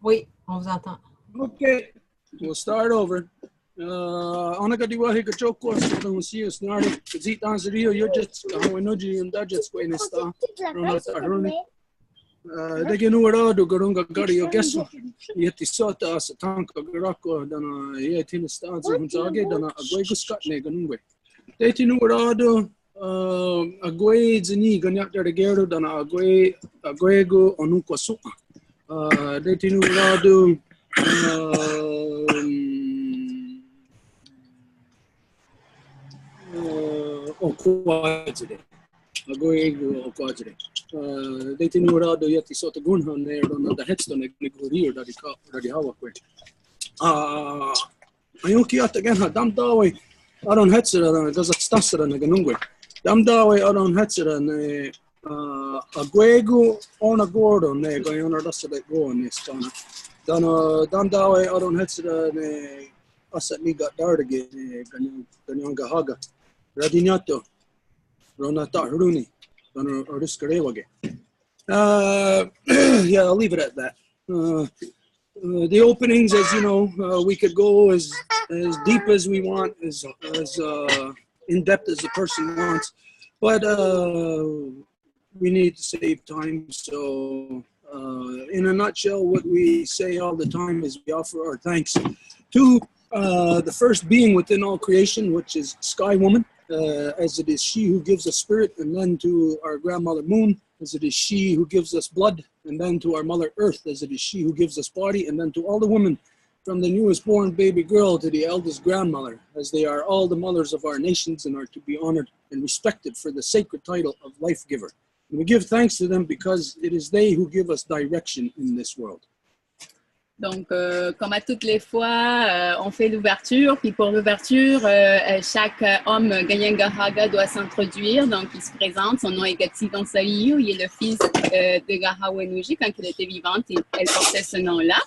Oui, on vous entend. Okay, we'll start over. Onaga di wahi kachoko sa si snari zita zrio yo just hawenoji and dajets ko inesta rona taruni de genura do garunga gari yo gesso yeti sota sa tanka garako dana yeti nesta zunzage dana agwego skatne ganungwe de tinura do agwe zini ganyak de gero dana agwego onuko su de tinura do Kowa today. I go ego Kowa today. They think we're out yet to sort of gun on there on the headstone like Guri or the Hawa quick. I don't care again. Dam Daway. I don't hetzer and does it stasser and a ganungwe. Dam Daway. I don't hetzer and a guego on a gordon. They go on or does it go on this corner. Dan Dam Daway. I don't hetzer and us at me got dark again. Ganyanga Haga. Radinato, Ronata Runi, Oriskarewage. Yeah, I'll leave it at that. The openings, as you know, we could go as deep as we want, as in depth as the person wants, but we need to save time. So, in a nutshell, what we say all the time is we offer our thanks to the first being within all creation, which is Sky Woman. As it is she who gives us spirit, and then to our grandmother Moon, as it is she who gives us blood, and then to our mother Earth, as it is she who gives us body, and then to all the women, from the newest born baby girl to the eldest grandmother, as they are all the mothers of our nations and are to be honored and respected for the sacred title of life giver. And we give thanks to them because it is they who give us direction in this world. Donc, comme à toutes les fois, on fait l'ouverture. Puis pour l'ouverture, chaque homme Ganyangahaga doit s'introduire. Donc, il se présente. Son nom est Gatsigon Saiyu. Il est le fils de Gahawenuji. Quand elle était vivante, elle portait ce nom-là.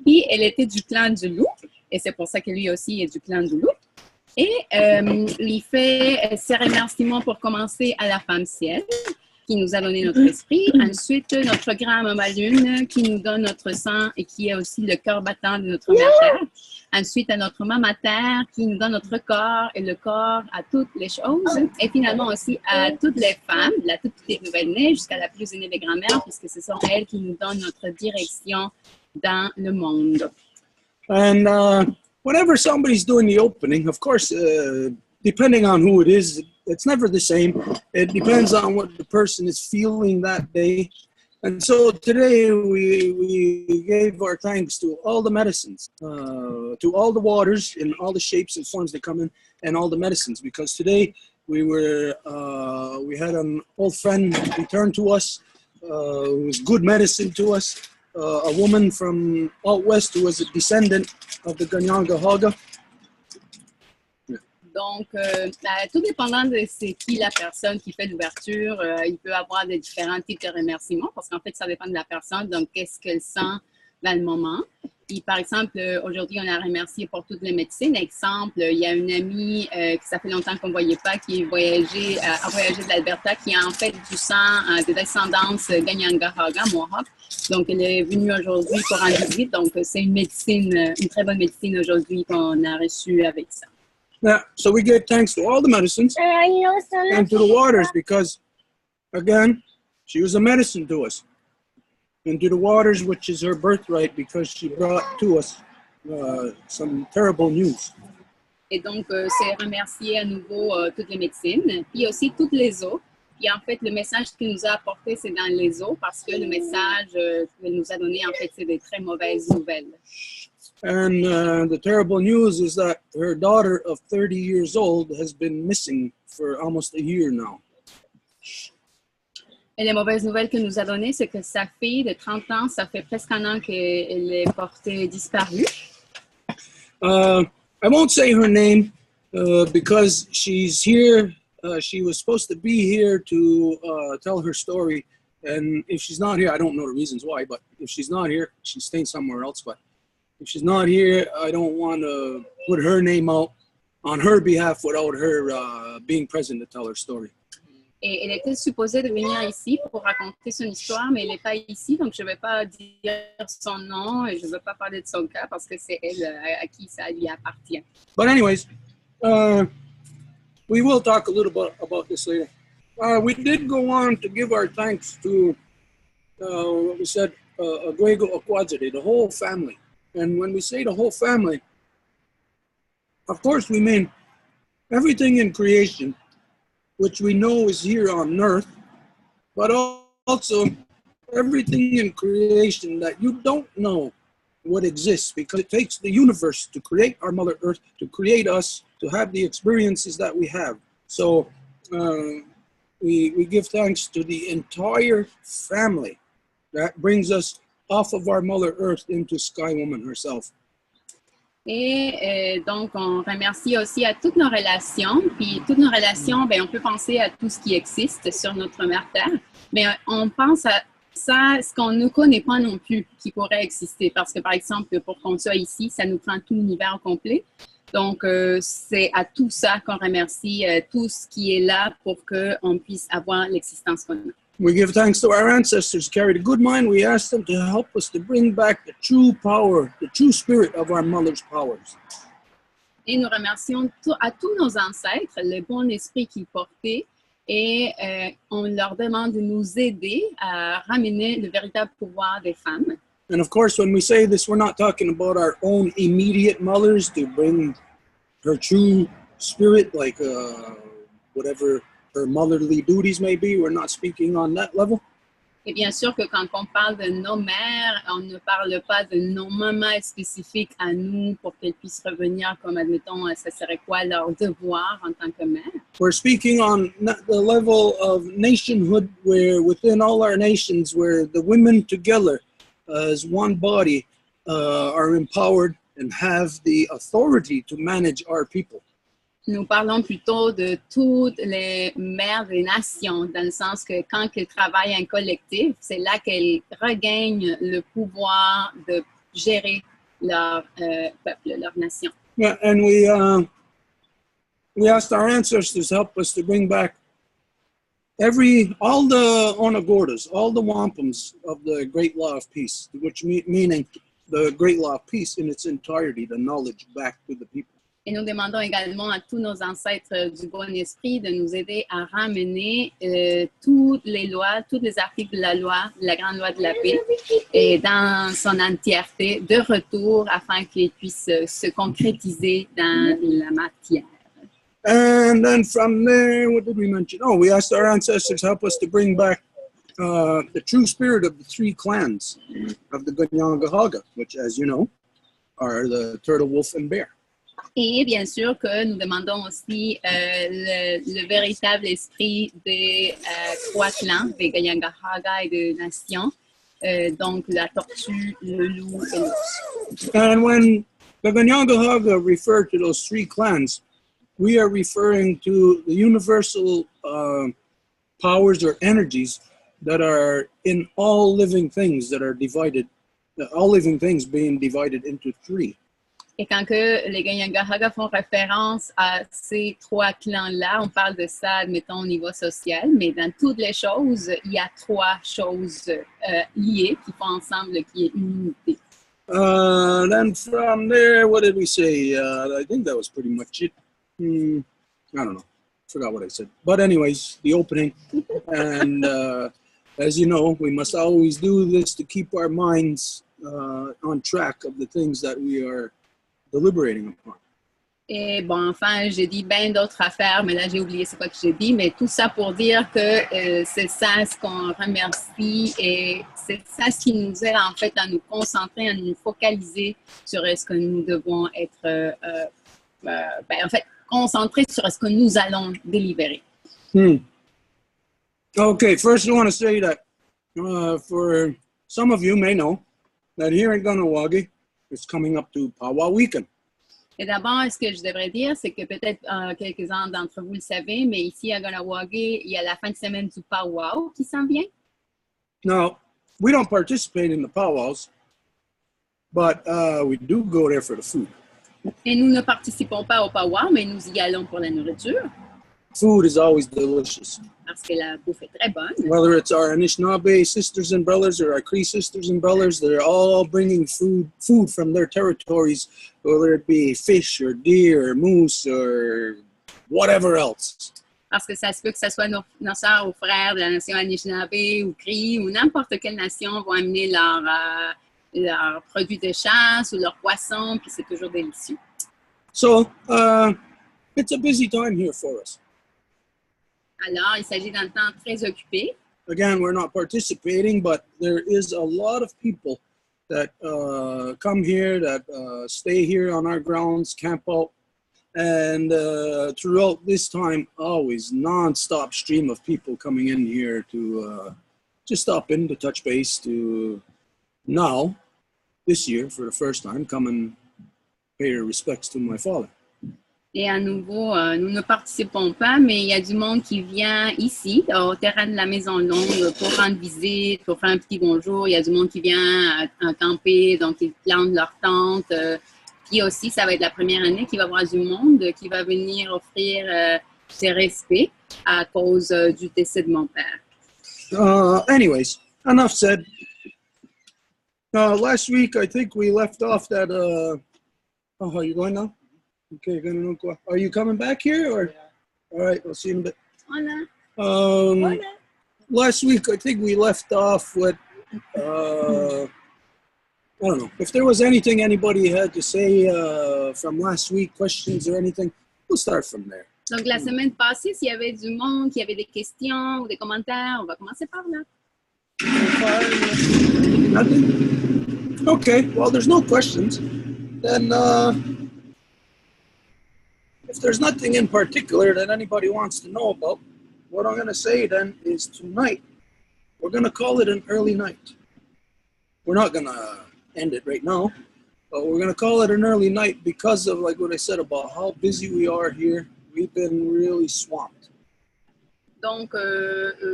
Puis, elle était du clan du loup. Et c'est pour ça que lui aussi est du clan du loup. Et il fait ses remerciements pour commencer à la femme ciel, qui nous a donné notre esprit. Ensuite, notre grand Maman Lune, qui nous donne notre sang et qui est aussi le cœur battant de notre mère Terre. Ensuite, à notre Maman Terre, qui nous donne notre corps et le corps à toutes les choses. Et finalement aussi à toutes les femmes, de la toute petite nouvelle-née jusqu'à la plus aînée des grand-mères, puisque ce sont elles qui nous donnent notre direction dans le monde. And whenever somebody's doing the opening, of course, depending on who it is, it's never the same. It depends on what the person is feeling that day. And so today we gave our thanks to all the medicines, to all the waters in all the shapes and forms they come in, and all the medicines. Because today we had an old friend return to us, who was good medicine to us, a woman from out west who was a descendant of the Ganyangahaga. Donc, tout dépendant de c'est qui la personne qui fait l'ouverture, il peut avoir des différents types de remerciements parce qu'en fait, ça dépend de la personne, donc qu'est-ce qu'elle sent dans le moment. Puis, par exemple, aujourd'hui, on a remercié pour toutes les médecines. Exemple, il y a une amie que ça fait longtemps qu'on ne voyait pas, qui a voyagé de l'Alberta, qui a en fait du sang de descendance Ganyangahaga, Mohawk. Donc, elle est venue aujourd'hui pour en visite. Donc, c'est une médecine, une très bonne médecine aujourd'hui qu'on a reçue avec ça. Yeah, so we gave thanks to all the medicines and to the waters because, again, she was a medicine to us. And to the waters, which is her birthright, because she brought to us some terrible news. Et donc, c'est remercier à nouveau toutes les médecines, puis aussi toutes les eaux. Puis en fait, le message qu'il nous a apporté, c'est dans les eaux, parce que le message qu'il nous a donné, en fait, c'est des très mauvaises nouvelles. And the terrible news is that her daughter of 30 years old has been missing for almost a year now. Et les mauvaises nouvelles qu'il nous a données, c'est que sa fille de 30 ans, ça fait presque un an qu'elle est portée disparue. I won't say her name because she's here. She was supposed to be here to tell her story. And if she's not here, I don't know the reasons why, but if she's not here, she's staying somewhere else. But if she's not here, I don't want to put her name out on her behalf without her being present to tell her story. Et elle était supposée de venir ici pour raconter son histoire, mais elle n'est pas ici, donc je ne vais pas dire son nom et je ne veux pas parler de son cas parce que c'est elle à qui ça lui appartient. But anyways, we will talk a little bit about this later. We did go on to give our thanks to what we said, Aguego Aquadzade, the whole family. And when we say the whole family, of course we mean everything in creation, which we know is here on earth, but also everything in creation that you don't know what exists, because it takes the universe to create our Mother Earth, to create us, to have the experiences that we have. So we give thanks to the entire family that brings us off of our Mother Earth into Sky Woman herself. Et donc, on remercie aussi à toutes nos relations. Puis, toutes nos relations, bien, on peut penser à tout ce qui existe sur notre mère Terre, mais on pense à ça, ce qu'on ne connaît pas non plus, qui pourrait exister. Parce que, par exemple, pour qu'on soit ici, ça nous prend tout l'univers complet. Donc, c'est à tout ça qu'on remercie, tout ce qui est là pour qu'on puisse avoir l'existence qu'on a. We give thanks to our ancestors who carried a good mind. We ask them to help us to bring back the true power, the true spirit of our mother's powers. Et nous remercions à tous nos ancêtres, le bon esprit qu'ils portaient, et on leur demande de nous aider à ramener le véritable pouvoir des femmes. And of course, when we say this, we're not talking about our own immediate mothers to bring her true spirit, like whatever her motherly duties may be. We're not speaking on that level. Et bien sûr que quand on parle de nos mères, on ne parle pas de nos mamans spécifiques à nous pour qu'elles puissent revenir comme, admettons, ça serait quoi leur devoir en tant que mère. We're speaking on the level of nationhood, where within all our nations, where the women together as one body are empowered and have the authority to manage our people. Nous parlons plutôt de toutes les mères des nations, dans le sens que quand elles travaillent en collectif, c'est là qu'elles regagnent le pouvoir de gérer leur peuple, leur nation. Yeah, and we asked our ancestors to help us to bring back all the Onagordas, all the wampums of the Great Law of Peace, which meaning the Great Law of Peace in its entirety, the knowledge back to the people. Et nous demandons également à tous nos ancêtres du bon esprit de nous aider à ramener toutes les lois, tous les articles de la loi, de la Grande Loi de la Paix, et dans son entièreté, de retour afin qu'ils puissent se concrétiser dans la matière. And then from there, what did we mention? Oh, we asked our ancestors to help us to bring back the true spirit of the three clans of the Ganyangahaga, which, as you know, are the turtle, wolf, and bear. Et bien sûr que nous demandons aussi le véritable esprit des trois clans, des Ganyangahaga et des nations, donc la tortue, le loup et l'ours. And when the Ganyangahaga refer to those three clans, we are referring to the universal powers or energies that are in all living things that are divided, all living things being divided into three. Et quand que les Ganyangahaga font référence à ces trois clans-là, on parle de ça, admettons, au niveau social, mais dans toutes les choses, il y a trois choses liées qui font ensemble, qui est une unité. Then from there, what did we say? I think that was pretty much it. I don't know. Forgot what I said. But anyways, the opening. And as you know, we must always do this to keep our minds on track of the things that we are deliberating upon. Et bon, enfin, j'ai dit bien d'autres affaires, mais là, j'ai oublié c'est quoi que j'ai dit, mais tout ça pour dire que c'est ça ce qu'on remercie et c'est ça ce qui nous aide en fait à nous concentrer, à nous focaliser sur ce que nous devons être, en fait, concentrer sur ce que nous allons délibérer. Okay, first I want to say that for some of you may know that here in Ganawagi, it's coming up to Powwow Weekend. Et d'abord, ce que je devrais dire, c'est que peut-être quelques-uns d'entre vous le savez, mais ici à Ganawagi, il y a la fin de semaine du powwow qui s'en vient. Now, we don't participate in the powwows, but we do go there for the food. Et nous ne participons pas au powwow, mais nous y allons pour la nourriture. food is always delicious. Parce que la bouffe est très bonne. Whether it's our Anishinaabe sisters and brothers or our Cree sisters and brothers, they're all bringing food from their territories, whether it be fish or deer or moose or whatever else. Parce que ça se peut que ce soit nos sœurs ou frères de la nation Anishinaabe ou Cree ou n'importe quelle nation vont amener leurs produits de chasse ou leurs poissons, puis c'est toujours délicieux. So it's a busy time here for us. Alors, il s'agit d'un temps très occupé. Again, we're not participating, but there is a lot of people that come here, that stay here on our grounds, camp out. And throughout this time, always non-stop stream of people coming in here to just stop in, to touch base, to now, this year, for the first time, come and pay your respects to my father. Et à nouveau, nous ne participons pas, mais il y a du monde qui vient ici, au terrain de la Maison Longue, pour rendre visite, pour faire un petit bonjour. Il y a du monde qui vient à camper, donc ils plantent leur tente. Puis aussi, ça va être la première année qu'il va y avoir du monde qui va venir offrir ses respects à cause du décès de mon père. Anyways, enough said. Last week, I think we left off that... Oh, you're going now? Okay, you're going to Kowa. Are you coming back here? Or? Yeah. All right, we'll see you in a bit. Hola. Hola. Last week, I think we left off with... I don't know. If there was anything anybody had to say from last week, questions or anything, we'll start from there. Donc, la semaine passée, s'il y avait du monde qui avait des questions ou des commentaires, on va commencer par là. Nothing? Okay, well, there's no questions. Then, if there's nothing in particular that anybody wants to know about, what I'm going to say then is tonight, we're going to call it an early night. We're not going to end it right now, but we're going to call it an early night because of, like what I said about how busy we are here. We've been really swamped. Donc,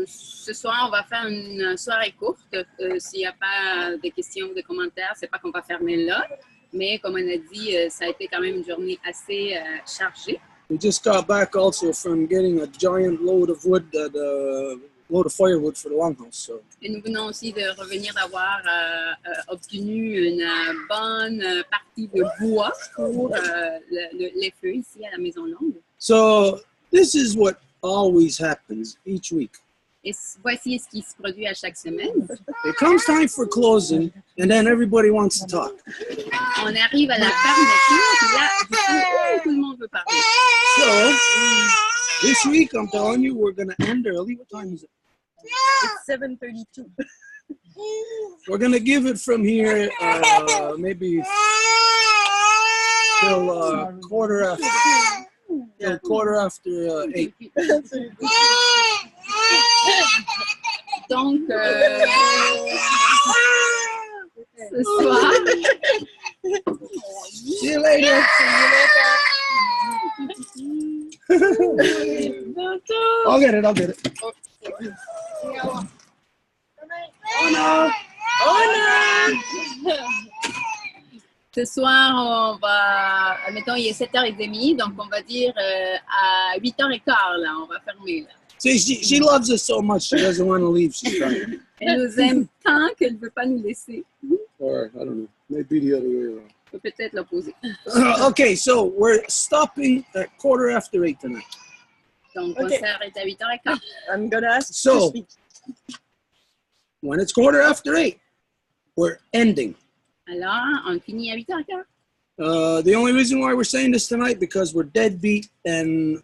ce soir, on va faire une soirée courte. S'il n'y a pas de questions ou de commentaires, c'est pas qu'on va fermer là. Mais comme on a dit, ça a été quand même une journée assez chargée. We just got back also from getting a giant load of wood, load of firewood for the longhouse. So. Et nous venons aussi de revenir d'avoir obtenu une bonne partie de bois pour les feux ici à la Maison Longue. So this is what always happens each week. Et voici ce qui se produit à chaque semaine. It comes time for closing, and then everybody wants to talk. On arrive à la fermeture, et là, du coup, tout le monde veut parler. So, this week, I'm telling you, we're going to end early. What time is it? It's 7:32. We're going to give it from here, maybe till quarter after 8. Donc, ce soir, see you later. I'll get it. Oh no. Ce soir, on va, admettons, il est 7h30, donc on va dire à 8h15, là, on va fermer, là. See, she loves us so much, she doesn't want to leave. She's trying. Elle nous aime tant qu'elle ne veut pas nous laisser. Or, I don't know, maybe the other way around. Peut-être l'opposé. Okay, so we're stopping at 8:15 tonight. Donc, on s'arrête à 8h15. I'm gonna ask So, to speak. when it's 8:15, we're ending. Alors, on finit à 8h15. The only reason why we're saying this tonight because we're dead beat and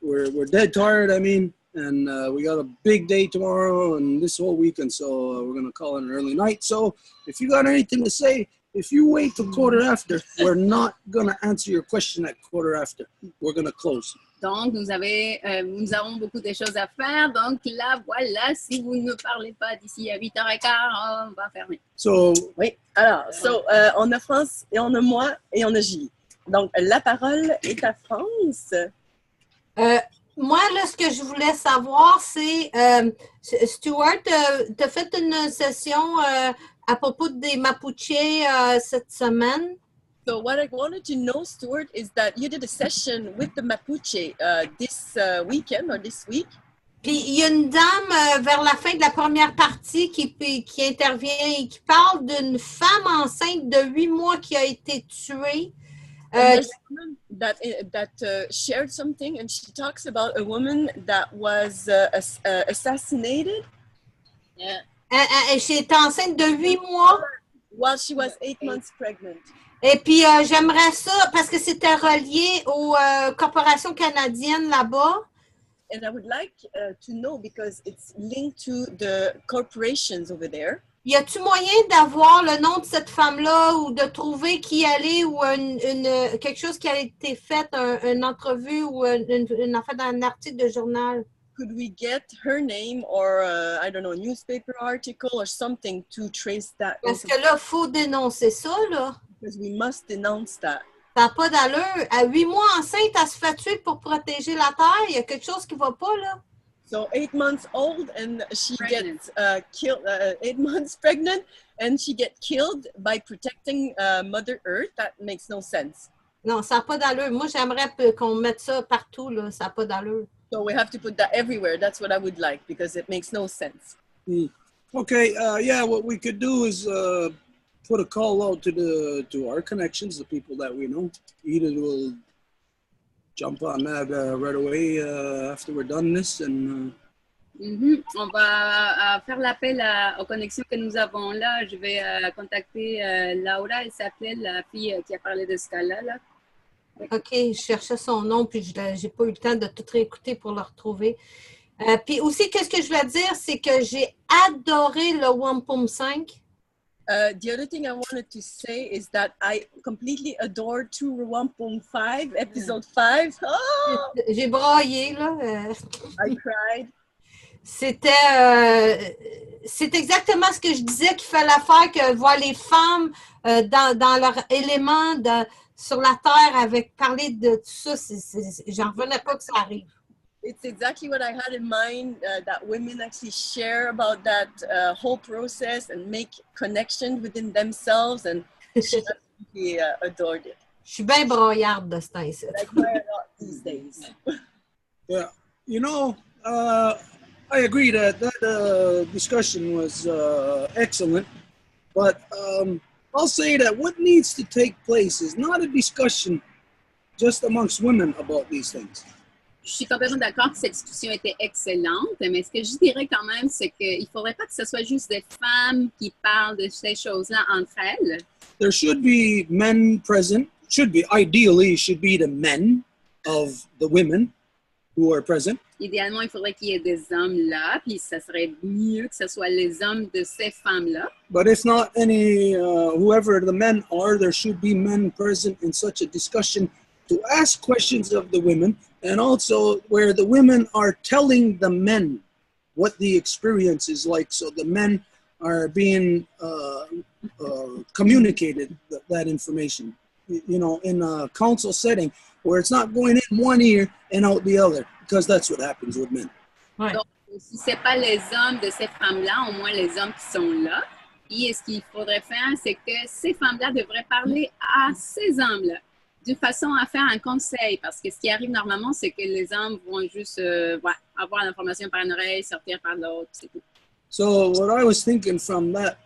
we're dead tired. I mean, and we got a big day tomorrow and this whole weekend, so we're gonna call it an early night. So if you got anything to say, if you wait till 8:15, we're not gonna answer your question at 8:15. We're gonna close. Donc, nous avons beaucoup de choses à faire. Donc, là, voilà, si vous ne parlez pas d'ici à 8h15, on va fermer. So, Oui, alors, on a France et on a moi et on a Gilles. Donc, la parole est à France. Moi, là, ce que je voulais savoir, c'est, Stuart, tu as fait une session à propos des Mapuches cette semaine. So what I wanted to know, Stuart, is that you did a session with the Mapuche this weekend or this week. Puis il y a une dame vers la fin de la première partie qui intervient et qui parle d'une femme enceinte de 8 mois qui a été tuée. There's a woman that shared something, and she talks about a woman that was assassinated. Yeah. Elle était enceinte de 8 mois. While she was 8 months pregnant. Et puis, j'aimerais ça, parce que c'était relié aux corporations canadiennes là-bas. And I would like to know, because it's linked to the corporations over there. Y a-t-il moyen d'avoir le nom de cette femme-là ou de trouver qui elle est ou quelque chose qui a été fait, une entrevue ou une affaire dans un article de journal? Could we get her name or, I don't know, a newspaper article or something to trace that? Parce que là, il faut dénoncer ça, là. Because we must denounce that. Ça n'a pas d'allure. À 8 mois enceinte, elle se fait tuer pour protéger la terre. Il y a quelque chose qui ne va pas, là. So 8 months old and she Pregnant. gets killed, 8 months pregnant and she gets killed by protecting Mother Earth. That makes no sense. Non, ça n'a pas d'allure. Moi, j'aimerais qu'on mette ça partout, là. Ça n'a pas d'allure. So we have to put that everywhere. That's what I would like, because it makes no sense. Okay, yeah, what we could do is put a call out to our connections, the people that we know. Either will jump on that right away after we're done this, and On va faire l'appel aux connexions que nous avons là. Je vais contacter Laura, elle s'appelait la fille qui a parlé de ce cas-là. Là. OK, je cherchais son nom, puis je n'ai pas eu le temps de tout réécouter pour le retrouver. Puis aussi, qu'est-ce que je voulais dire, c'est que j'ai adoré le Wampum 5. The other thing I wanted to say is that I completely adored Two Wampum 5, episode 5. Oh! J'ai braillé, là. I cried. C'est exactement ce que je disais qu'il fallait faire, que voir les femmes dans leur élément sur la terre avec parler de tout ça. J'en revenais pas que ça arrive. It's exactly what I had in mind, that women actually share about that whole process and make connections within themselves, and she absolutely adored it. Je suis bien broyarde de ce temps-ci. I cry a lot these days. yeah, you know, I agree that discussion was excellent, but I'll say that what needs to take place is not a discussion just amongst women about these things. Je suis complètement d'accord que cette discussion était excellente, mais ce que je dirais quand même, c'est qu'il ne faudrait pas que ce soit juste des femmes qui parlent de ces choses-là entre elles. There should be men present. Ideally, should be the men of the women who are present. Idéalement, il faudrait qu'il y ait des hommes là, puis ça serait mieux que ce soit les hommes de ces femmes-là. But if not any, whoever the men are, there should be men present in such a discussion to ask questions of the women, and also where the women are telling the men what the experience is like, so the men are being communicated that information, you know, in a council setting where it's not going in one ear and out the other, because that's what happens with men. Ouais. Donc, si ce n'est pas les hommes de ces femmes-là, au moins les hommes qui sont là. Puis, ce qu'il faudrait faire, c'est que ces femmes-là devraient parler à ces hommes-là, de façon à faire un conseil. Parce que ce qui arrive normalement, c'est que les hommes vont juste avoir l'information par une oreille, sortir par l'autre, c'est tout. So what I was thinking from that,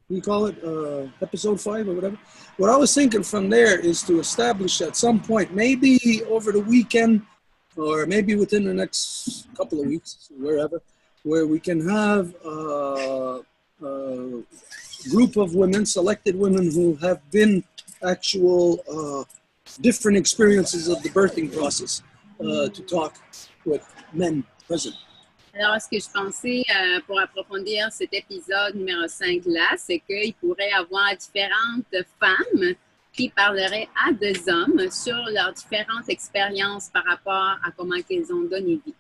we call it episode 5 or whatever. What I was thinking from there is to establish at some point, maybe over the weekend or maybe within the next couple of weeks, wherever, where we can have a group of women, selected women who have been actual different experiences of the birthing process to talk with men present. Alors, ce que je pensais pour approfondir cet épisode numéro 5-là, c'est qu'il pourrait y avoir différentes femmes qui parleraient à des hommes sur leurs différentes expériences par rapport à comment ils ont donné vie.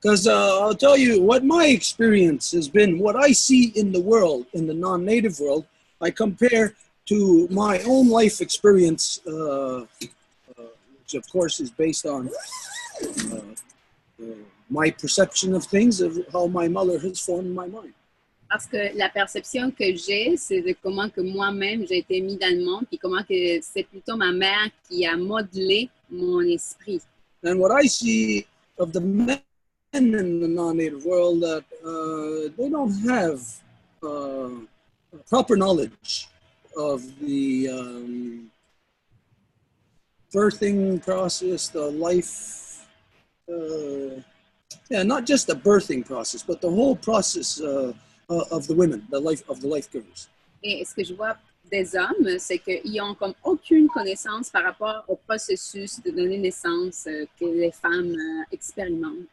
Because I'll tell you what my experience has been, what I see in the world, in the non-native world, I compare to my own life experience, which of course is based on my perception of things, of how my mother has formed my mind. Parce que la perception que j'ai, c'est de comment que moi-même j'ai été mis dans le monde, puis comment que c'est plutôt ma mère qui a modelé mon esprit. And what I see of the men in the non-native world, that they don't have proper knowledge of the birthing process, the life, not just the birthing process, but the whole process of the women, the life givers. Et ce que je vois des hommes, c'est qu'ils n'ont comme aucune connaissance par rapport au processus de donner naissance que les femmes expérimentent.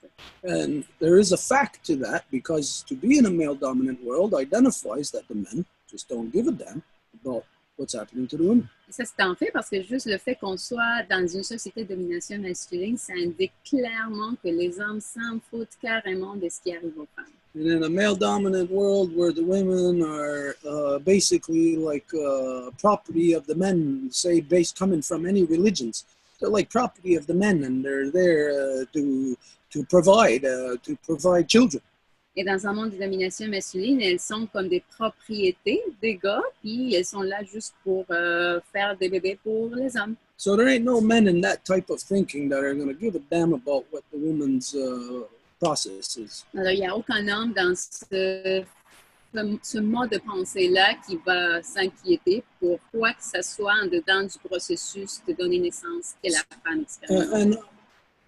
And there is a fact to that, because to be in a male-dominant world identifies that the men just don't give a damn about what's happening to the women. Et ça, c'est en fait parce que juste le fait qu'on soit dans une société de domination masculine, ça indique clairement que les hommes s'en foutent carrément de ce qui arrive aux femmes. And in a male-dominant world where the women are basically like property of the men, say, coming from any religions, they're like property of the men, and they're there to provide children. Et dans un monde de domination masculine, elles sont comme des propriétés des gars, puis elles sont là juste pour faire des bébés pour les hommes. So there ain't no men in that type of thinking that are going to give a damn about what the woman's process is. Alors, il n'y a aucun homme dans ce mode de pensée-là qui va s'inquiéter pour quoi que ce soit en dedans du processus de donner naissance que la femme expérimente. And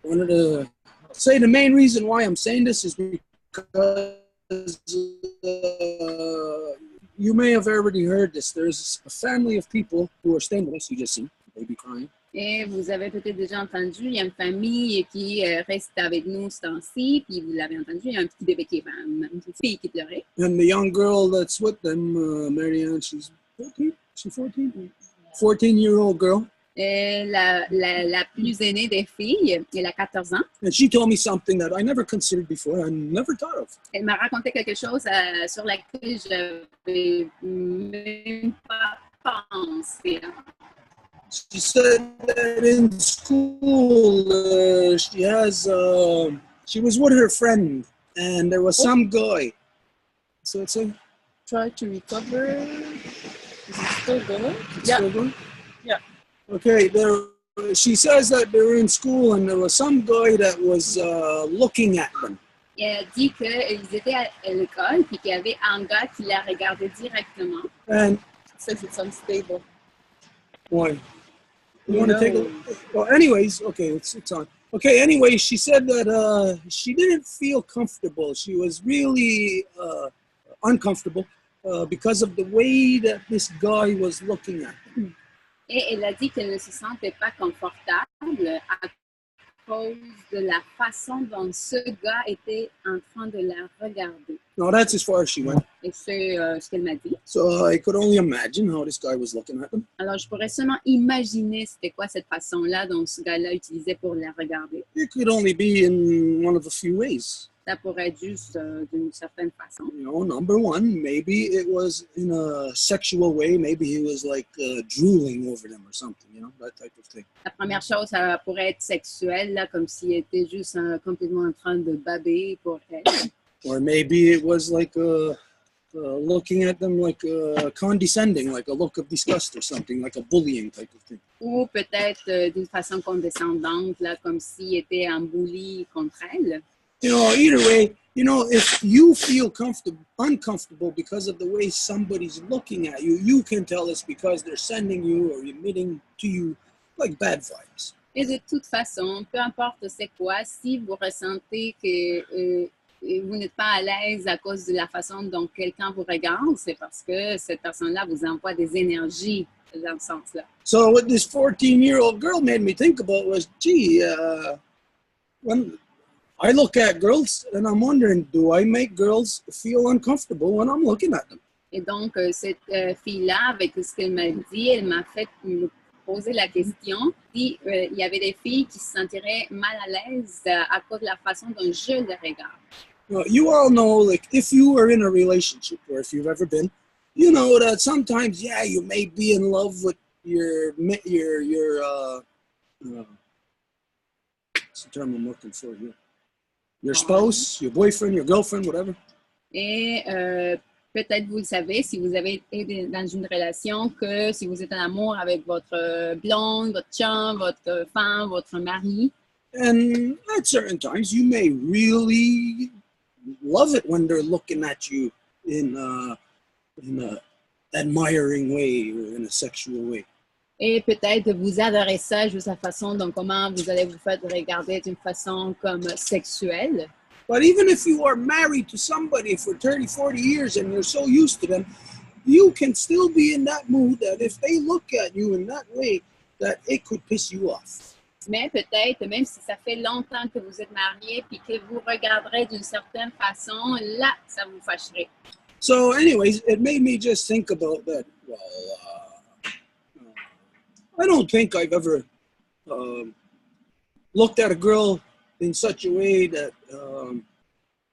I wanted to say the main reason why I'm saying this is because you may have already heard this. There's a family of people who are staying with us. You just seen baby crying. Et vous avez peut-être déjà entendu, il y a une famille qui reste avec nous ce temps-ci, puis vous l'avez entendu, il y a un petit bébé qui est une petite fille qui pleurait. And the young girl that's with them, Marianne, she's 14. She's 14. 14-year-old girl. Et la plus aînée des filles, elle a 14 ans. And she told me something that I never considered before, I never thought of. Elle m'a raconté quelque chose sur laquelle je n'avais même pas pensé. She said that in school, she was with her friend, and there was some guy. So it's a Try to recover. Is it still going? still going? Yeah. Okay, she says that they were in school, and there was some guy that was looking at them. Et elle dit qu'ils étaient à l'école, puis qu'il y avait un gars qui la regardait directement. And It says it's unstable. why? You want to take a look? Well, anyways, okay, it's on. Okay, anyway, she said that she didn't feel comfortable. She was really uncomfortable because of the way that this guy was looking at her. Et elle a dit qu'elle ne se sentait pas confortable à cause de la façon dont ce gars était en train de la regarder. No, that's as far as she went. Et c'est ce qu'elle m'a dit. So I could only imagine how this guy was looking at them. Alors, je pourrais seulement imaginer c'était quoi cette façon-là dont ce gars-là utilisait pour la regarder. It could only be in one of a few ways. Ça pourrait être juste d'une certaine façon. You know, number one, maybe it was in a sexual way. Maybe he was like drooling over them or something, you know, that type of thing. La première chose, ça pourrait être sexuel, là, comme s'il était juste complètement en train de baber pour elle. Or maybe it was like looking at them like condescending, like a look of disgust or something, like a bullying type of thing. Ou peut-être d'une façon condescendante, là, comme s'il était un bully contre elle. You know, either way, you know, if you feel uncomfortable because of the way somebody's looking at you, you can tell it's because they're sending you or emitting to you like bad vibes. Et de toute façon, peu importe c'est quoi, si vous ressentez que vous n'êtes pas à l'aise à cause de la façon dont quelqu'un vous regarde, c'est parce que cette personne-là vous envoie des énergies dans ce sens-là. So what this 14-year-old girl made me think about was, gee, when I look at girls and I'm wondering, do I make girls feel uncomfortable when I'm looking at them? Et donc, cette fille-là, avec ce qu'elle m'a dit, elle m'a fait me poser la question si il y avait des filles qui se sentiraient mal à l'aise à cause de la façon dont je les regarde. Well, you all know, like, if you are in a relationship, or if you've ever been, you know that sometimes, yeah, you may be in love with your what's the term I'm looking for here? Your spouse, your boyfriend, your girlfriend, whatever. Et Peut-être vous le savez, si vous avez été dans une relation, que si vous êtes en amour avec votre blonde, votre chum, votre femme, votre mari, and at certain times you may really love it when they're looking at you in a admiring way or in a sexual way. et peut-être vous adorez ça, juste la façon dont comment vous allez vous faire regarder d'une façon comme sexuelle. But even if you are married to somebody for 30, 40 years and you're so used to them, you can still be in that mood that if they look at you in that way, that it could piss you off. Mais peut-être, même si ça fait longtemps que vous êtes mariés puis que vous regarderez d'une certaine façon, là, ça vous fâcherait. So anyways, it made me just think about that. Well, I don't think I've ever looked at a girl in such a way that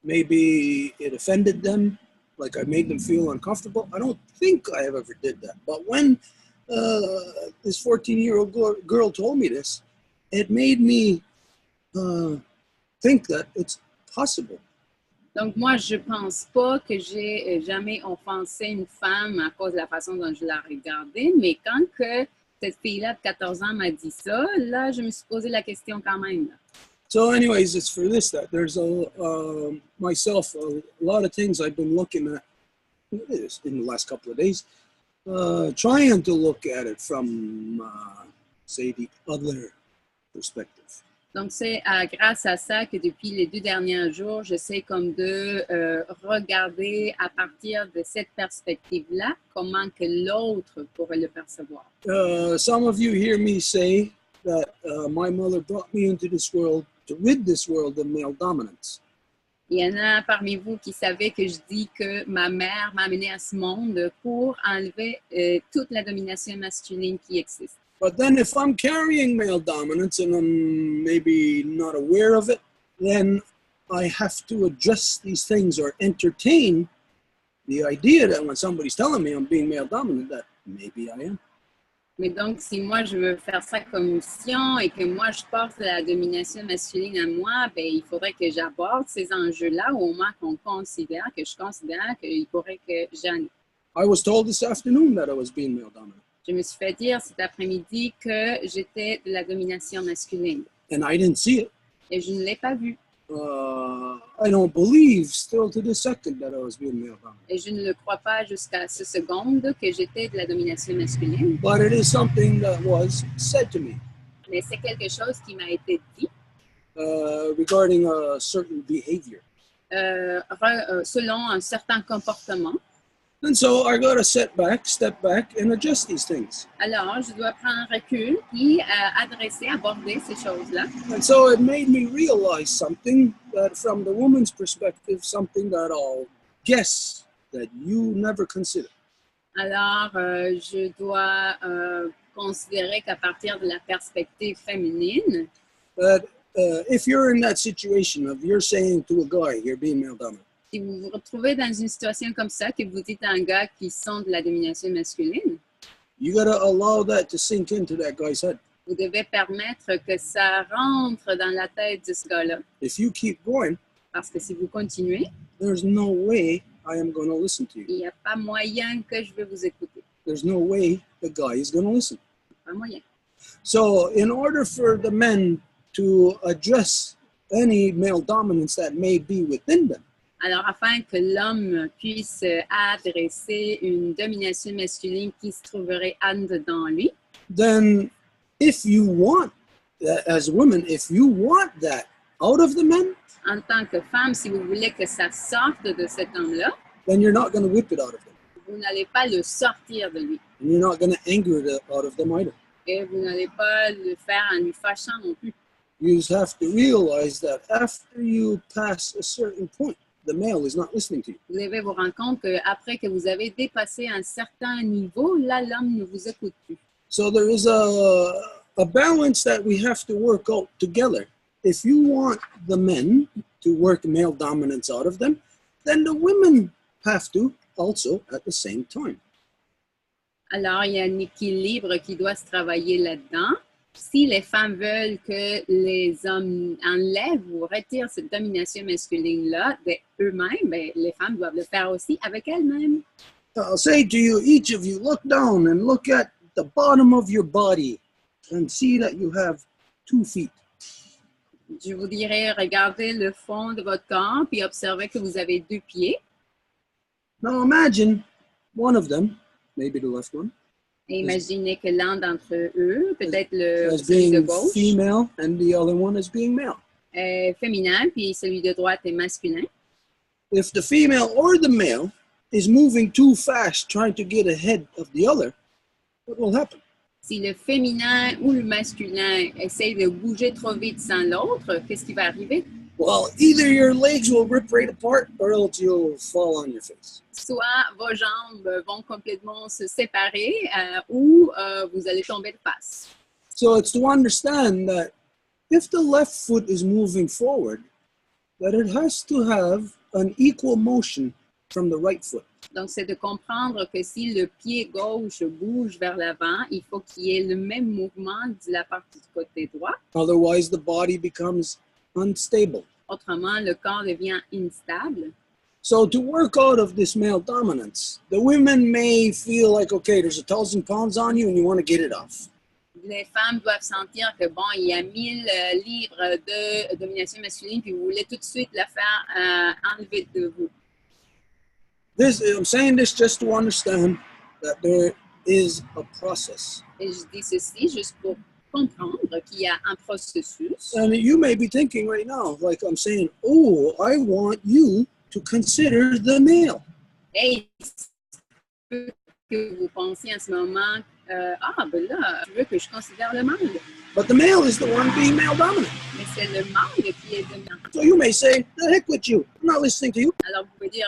maybe it offended them, like I made them feel uncomfortable. I don't think I have ever did that. But when this 14-year-old girl told me this, it made me think that it's possible. Donc, moi, je pense pas que j'ai jamais offensé une femme à cause de la façon dont je la regardais, mais quand que cette fille-là de 14 ans m'a dit ça, là, je me suis posé la question quand même. So anyways, it's for this that there's myself, a lot of things I've been looking at in the last couple of days, trying to look at it from, say, the other perspective. Donc, c'est grâce à ça que depuis les 2 derniers jours, j'essaie comme de regarder à partir de cette perspective-là comment que l'autre pourrait le percevoir. Some of you hear me say that my mother brought me into this world to rid this world of male dominance. Il y en a parmi vous qui savez que je dis que ma mère m'a amené à ce monde pour enlever toute la domination masculine qui existe. But then if I'm carrying male dominance and I'm maybe not aware of it, then I have to address these things or entertain the idea that when somebody's telling me I'm being male dominant, that maybe I am. Mais donc, si moi, je veux faire ça comme mission et que moi, je porte la domination masculine à moi, ben, il faudrait que j'aborde ces enjeux-là ou au moins que je considère qu'il pourrait que j'en ai. I was told this afternoon that I was being male dominant. Je me suis fait dire cet après-midi que j'étais de la domination masculine. And I didn't see it. Et je ne l'ai pas vu. I don't believe still to this second that I was being male dominant. Et je ne le crois pas jusqu'à ce seconde que j'étais de la domination masculine. But it is something that was said to me. Mais c'est quelque chose qui m'a été dit regarding a certain behavior. Selon un certain comportement. And so I got to step back and adjust these things. Alors, je dois prendre un recul et aborder ces choses-là. And so it made me realize something that from the woman's perspective, something that I'll guess that you never consider. Alors, je dois considérer qu'à partir de la perspective féminine, That if you're in that situation of you're saying to a guy, you're being male dominant, si vous vous retrouvez dans une situation comme ça, que vous dites à un gars qui sont de la domination masculine, you got to allow that to sink into that guy's head. vous devez permettre que ça rentre dans la tête de ce gars-là. If you keep going, Parce que si vous continuez, there's no way I am going to listen to you. il n'y a pas moyen que je vais vous écouter. There's no way the guy is going to listen. Pas moyen. So in order for the men to address any male dominance that may be within them, Alors, afin que l'homme puisse adresser une domination masculine qui se trouverait en dedans lui, then if you want, as women, if you want that out of the men, en tant que femme, si vous voulez que ça sorte de cet homme-là, then you're not going to whip it out of them. vous n'allez pas le sortir de lui. And you're not going to anger it out of them either. Et vous n'allez pas le faire en lui fâchant non plus. You just have to realize that after you pass a certain point, the male is not listening to you. Vous devez vous rendre compte qu'après que vous avez dépassé un certain niveau, là, l'homme ne vous écoute plus. So there is a balance that we have to work out together. If you want the men to work male dominance out of them, then the women have to also at the same time. Alors, il y a un équilibre qui doit se travailler là-dedans. si les femmes veulent que les hommes enlèvent ou retirent cette domination masculine-là d'eux-mêmes, ben, les femmes doivent le faire aussi avec elles-mêmes. I'll say to you, each of you, look down and look at the bottom of your body and see that you have 2 feet. Je vous dirais, regardez le fond de votre corps puis observez que vous avez 2 pieds. Now imagine one of them, maybe the left one, Et imaginez que l'un d'entre eux, peut-être as celui de being gauche, female and the other one as being male. est féminin, puis celui de droite est masculin. If the female or the male is moving too fast trying to get ahead of the other, what will happen? Si le féminin ou le masculin essaye de bouger trop vite sans l'autre, qu'est-ce qui va arriver? Well, either your legs will rip right apart or else you'll fall on your face. Soit vos jambes vont complètement se séparer ou vous allez tomber de face. So it's to understand that if the left foot is moving forward, that it has to have an equal motion from the right foot. Donc, c'est de comprendre que si le pied gauche bouge vers l'avant, il faut qu'il y ait le même mouvement de la partie du côté droit. Otherwise, the body becomes unstable. Autrement, le corps devient instable. So to work out of this male dominance, the women may feel like, okay, there's 1,000 pounds on you and you want to get it off. Les femmes doivent sentir que, bon, il y a 1000 livres de domination masculine, puis vous voulez tout de suite la faire enlever de vous. I'm saying this just to understand that there is a process. Et je dis ceci juste pour comprendre qu'il y a un processus. And you may be thinking right now, like I'm saying, oh, I want you to consider the male. Et que vous pensiez en ce moment, ben là, je veux que je considère le mâle. But the male is the one being male dominant. Mais c'est le mâle qui est dominant. So you may say, the heck with you. I'm not listening to you. Alors, vous pouvez dire,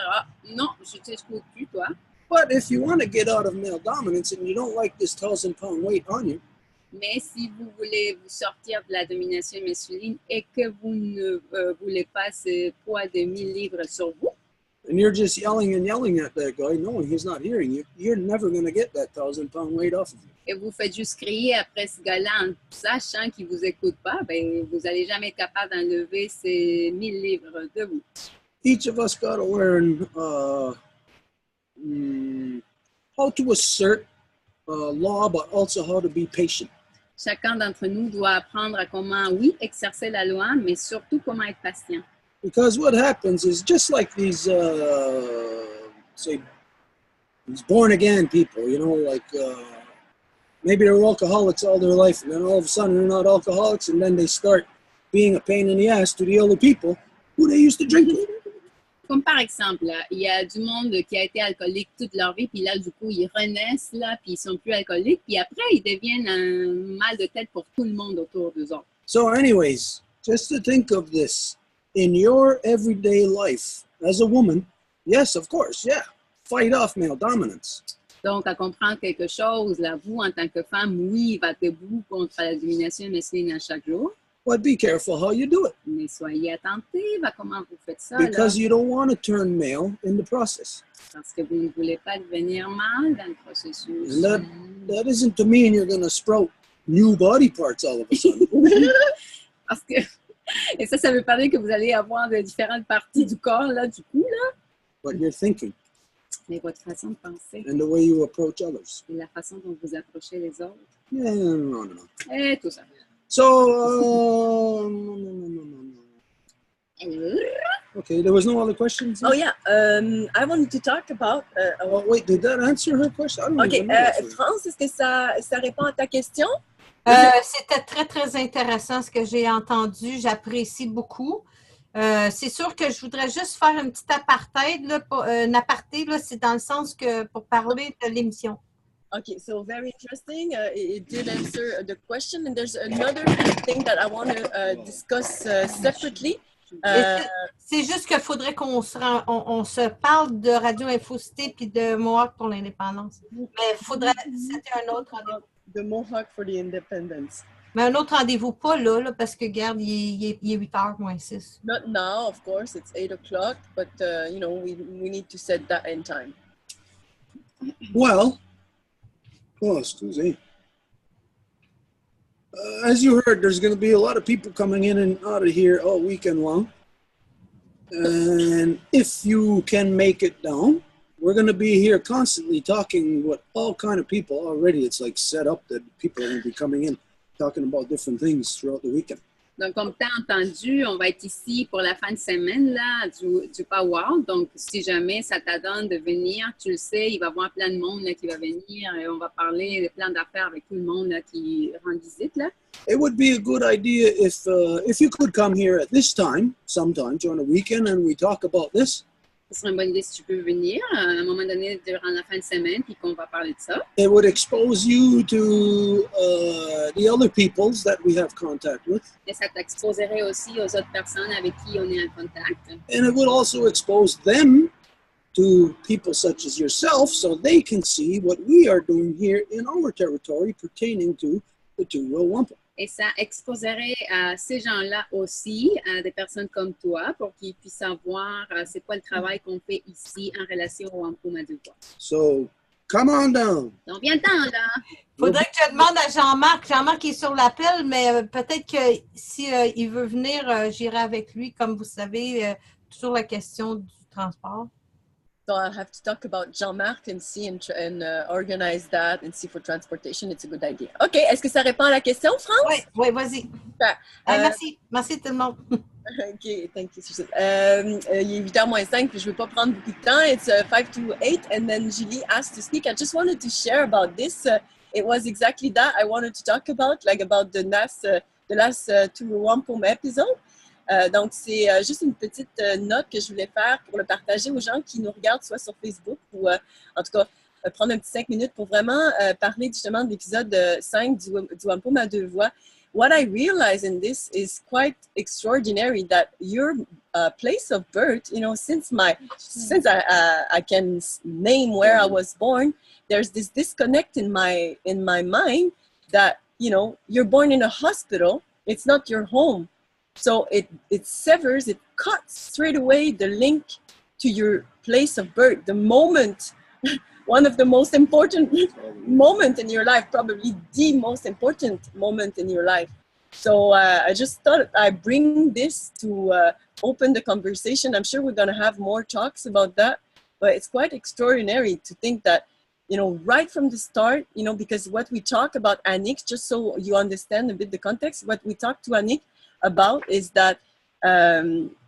non, je t'écoute plus, toi. But if you want to get out of male dominance and you don't like this 1,000-pound weight on you, Mais si vous voulez vous sortir de la domination masculine et que vous ne voulez pas ce poids de 1000 livres sur vous, and you're just yelling and yelling at that guy, knowing he's not hearing you, you're never going to get that 1,000-pound weight off of you. et vous faites juste crier après ce gars-là en sachant qu'il ne vous écoute pas, ben, vous n'allez jamais être capable d'enlever ces 1000 livres de vous. Each of us got to learn how to assert law, but also how to be patient. Chacun d'entre nous doit apprendre à comment, oui, exercer la loi, mais surtout comment être patient. Because what happens is just like these, say, these born-again people, you know, like maybe they're alcoholics all their life, and then all of a sudden they're not alcoholics, and then they start being a pain in the ass to the other people who they used to drink with. Comme par exemple, là, il y a du monde qui a été alcoolique toute leur vie, puis là, du coup, ils renaissent, là, puis ils sont plus alcooliques, puis après, ils deviennent un mal de tête pour tout le monde autour d'eux autres. So anyways, just to think of this, in your everyday life, as a woman, yes, of course, yeah, fight off male dominance. Donc, à comprendre quelque chose, là, vous, en tant que femme, oui, va debout contre la domination masculine à chaque jour, But be careful how you do it, mais soyez attentive à comment vous faites ça, là, because you don't want to turn male in the process. parce que vous ne voulez pas devenir mal dans le processus. And that isn't to mean you're going to sprout new body parts all of a sudden. Parce que, et ça veut pas dire que vous allez avoir de différentes parties du corps, là, du coup, là, But your thinking mais votre façon de penser and the way you approach others. et la façon dont vous approchez les autres, Yeah, no. et tout ça. So, okay, there was no other questions? Oh yeah, I wanted to talk about. Oh, wait, did that answer her question? I don't Ok, even know that. France, est-ce que ça répond à ta question? C'était très, très intéressant ce que j'ai entendu. J'apprécie beaucoup. C'est sûr que je voudrais juste faire une petite aparté, là, c'est dans le sens que pour parler de l'émission. Okay, so very interesting. It did answer the question, and there's another thing that I want to discuss separately. C'est juste qu'il faudrait qu'on se parle de Radio Infocité puis de Mohawk pour l'indépendance. Mais il faudrait, c'était un autre rendez-vous. The Mohawk for the Independence. Mais un autre rendez-vous, pas là parce que, regarde, il est 8h moins 6. Not now, of course, it's 8 o'clock, but, you know, we need to set that in time. Well, excuse me. as you heard, there's going to be a lot of people coming in and out of here all weekend long. And if you can make it down, we're going to be here constantly talking with all kind of people already. It's like set up that people are going to be coming in, talking about different things throughout the weekend. Donc, comme tu as entendu, on va être ici pour la fin de semaine là, du Kowa. Donc, si jamais ça t'adonne de venir, tu le sais, il va y avoir plein de monde là, qui va venir et on va parler de plein d'affaires avec tout le monde là, qui rend visite. Là. It would be a good idea if you could come here at this time, sometime during the weekend, and we talk about this. Ce serait une bonne idée si tu peux venir à un moment donné durant la fin de semaine puis qu'on va parler de ça. It would expose you to the other peoples that we have contact with. Et ça t'exposerait aussi aux autres personnes avec qui on est en contact. And it would also expose them to people such as yourself so they can see what we are doing here in our territory pertaining to the Row Wampum. Et ça exposerait à ces gens-là aussi, à des personnes comme toi, pour qu'ils puissent savoir c'est quoi le travail qu'on fait ici en relation au Wampum à Deux Voies. So, come on down. Donc, viens-t'en, là. Faudrait que je demande à Jean-Marc. Jean-Marc est sur l'appel, mais peut-être que si il veut venir, j'irai avec lui. Comme vous savez, toujours la question du transport. So I'll have to talk about Jean-Marc and see and organize that and see for transportation. It's a good idea. OK, est-ce que ça répond à la question, France? Oui, vas-y. Merci. Merci tout le monde. OK, thank you. Il est 8h moins 5, puis je ne veux pas prendre beaucoup de temps. It's 5 to 8, and then Julie asked to speak. I just wanted to share about this. It was exactly that I wanted to talk about, like about the last Two Wampum episode. Donc, c'est juste une petite note que je voulais faire pour le partager aux gens qui nous regardent, soit sur Facebook ou en tout cas prendre un petit 5 minutes pour vraiment parler justement de l'épisode 5 du Wampum à Deux Voies. What I realize in this is quite extraordinary that your place of birth, you know, since I can name where I was born, there's this disconnect in my mind that, you know, you're born in a hospital, it's not your home. So it severs, it cuts straight away the link to your place of birth, the moment, one of the most important moment in your life, probably the most important moment in your life. So I just thought I'd bring this to open the conversation. I'm sure we're going to have more talks about that, but it's quite extraordinary to think that, you know, right from the start, you know, because what we talk about Annick, just so you understand a bit the context, what we talked to Annick about is that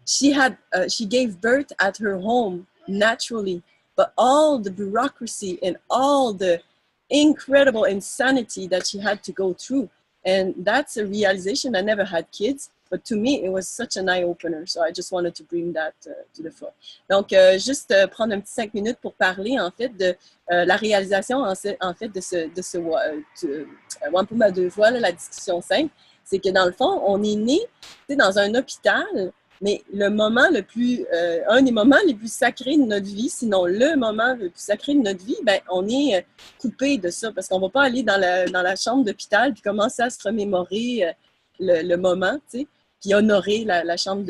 she gave birth at her home naturally, but all the bureaucracy and all the incredible insanity that she had to go through, and that's a realization. I never had kids, but to me it was such an eye-opener, so I just wanted to bring that to the fore. Donc juste prendre un petit 5 minutes pour parler en fait de la réalisation en fait de ce Wampum à Deux Voies, la discussion 5. C'est que dans le fond, on est né dans un hôpital, mais le moment le plus, un des moments les plus sacrés de notre vie, sinon le moment le plus sacré de notre vie, ben, on est coupé de ça parce qu'on ne va pas aller dans la chambre d'hôpital puis commencer à se remémorer le moment, tu sais, puis honorer la chambre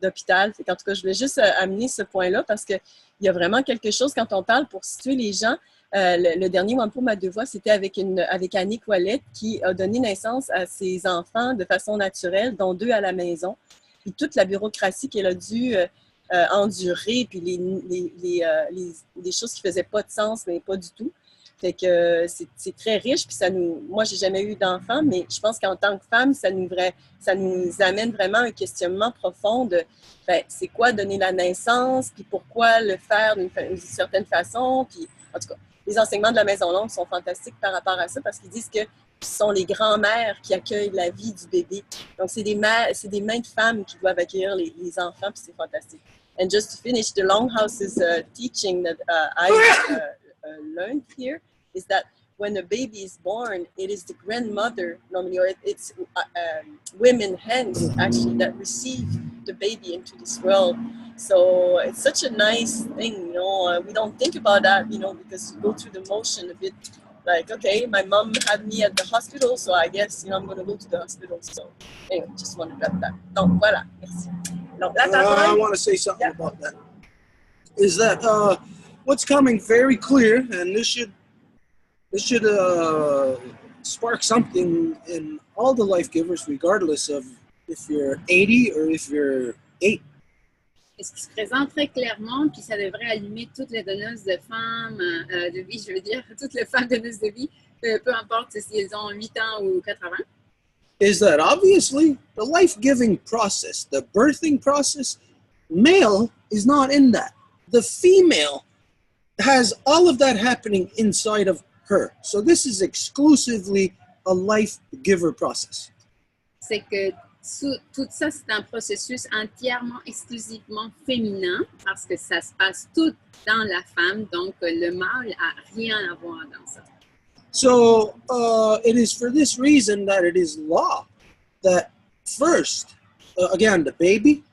d'hôpital. En tout cas, je voulais juste amener ce point-là parce qu'il y a vraiment quelque chose quand on parle pour situer les gens. Le dernier Wampum à Deux Voies, c'était avec Annick Ouellette qui a donné naissance à ses enfants de façon naturelle, dont 2 à la maison. Puis toute la bureaucratie qu'elle a dû endurer, puis les choses qui ne faisaient pas de sens, mais pas du tout. Fait que c'est très riche, puis moi, j'ai jamais eu d'enfant, mais je pense qu'en tant que femme, ça nous amène vraiment un questionnement profond de c'est quoi donner la naissance, puis pourquoi le faire d'une certaine façon, puis en tout cas, les enseignements de la Maison Longue sont fantastiques par rapport à ça parce qu'ils disent que ce sont les grands-mères qui accueillent la vie du bébé. Donc, c'est des mains de femmes qui doivent accueillir les enfants, puis c'est fantastique. And just to finish, the Longhouse's teaching that I learned here is that when a baby is born, it is the grandmother, normally, or it's women hands, actually, that receive the baby into this world. So it's such a nice thing, you know. We don't think about that, you know, because we go through the motion a bit like, okay, my mom had me at the hospital, so I guess, you know, I'm going to go to the hospital. So anyway, just wanted to wrap that. Donc, voilà, merci. Donc, I want to say something about that. Is that what's coming very clear, and this should spark something in all the life givers, regardless of if you're 80 or if you're 8. Et ce qui se présente très clairement, puis ça devrait allumer toutes les donneuses de femmes de vie, je veux dire, toutes les femmes donneuses de vie, peu importe si elles ont 8 ans ou 80, is that obviously the life-giving process, the birthing process, male is not in that. The female has all of that happening inside of her. So this is exclusively a life-giver process. c'est que tout ça, c'est un processus entièrement, exclusivement féminin, parce que ça se passe tout dans la femme, donc le mâle n'a rien à voir dans ça. So it is for this reason that it is law that first, again, the baby,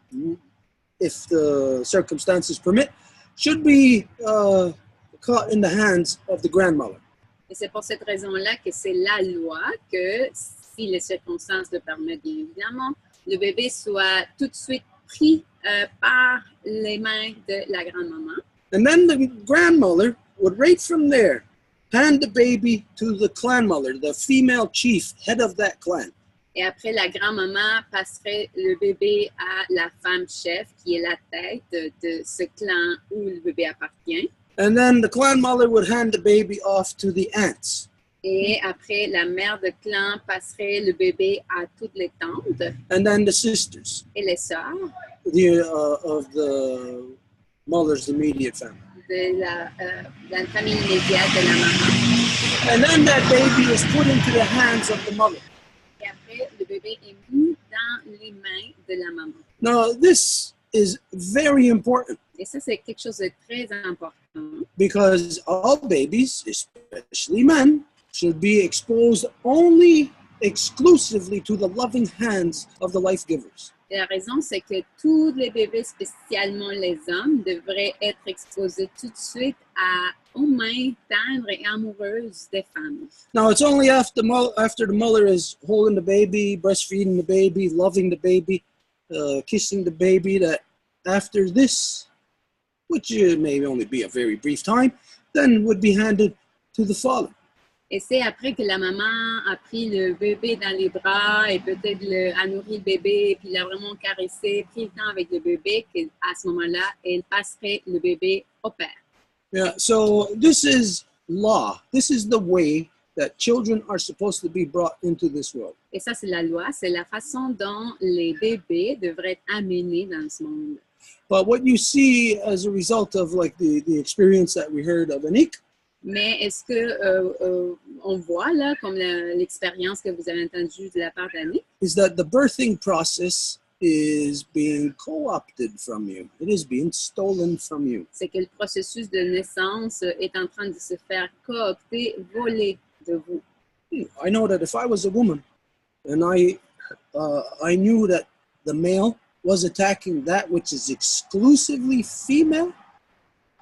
if the circumstances permit, should be caught in the hands of the grandmother. Et c'est pour cette raison-là que c'est la loi que, si les circonstances le permettent bien évidemment, le bébé soit tout de suite pris par les mains de la grand-maman. And then the grandmother would right from there hand the baby to the clan mother, the female chief, head of that clan. Et après, la grand-maman passerait le bébé à la femme chef, qui est la tête de ce clan où le bébé appartient. And then the clan mother would hand the baby off to the aunts. Et après, la mère de clan passerait le bébé à toutes les tantes And then the sisters et les sœurs of the mother's immediate family. de la famille immédiate de la maman. And then that baby is put into the hands of the mother. Et après, le bébé est mis dans les mains de la maman. Now, this is very important Et ça, c'est quelque chose de très important. because all babies, especially men, should be exposed only exclusively to the loving hands of the life givers. Et la raison, c'est que tous les bébés, spécialement les hommes, devraient être exposés tout de suite aux mains tendres et amoureuses des femmes. Now, it's only after the mother is holding the baby, breastfeeding the baby, loving the baby, kissing the baby, that after this, which may only be a very brief time, then would be handed to the father. Et c'est après que la maman a pris le bébé dans les bras et peut-être a nourri le bébé et puis l'a vraiment caressé, pris le temps avec le bébé, qu'à ce moment-là, elle passerait le bébé au père. Yeah, so this is law. This is the way that children are supposed to be brought into this world. Et ça, c'est la loi, c'est la façon dont les bébés devraient être amenés dans ce monde. But what you see as a result of like the experience that we heard of Anik, Mais est-ce que on voit là, comme l'expérience que vous avez entendue de la part d'Annie, is that the birthing process is being co-opted from you. It is being stolen from you. c'est que le processus de naissance est en train de se faire coopter, voler de vous. I know that if I was a woman and I knew that the male was attacking that which is exclusively female,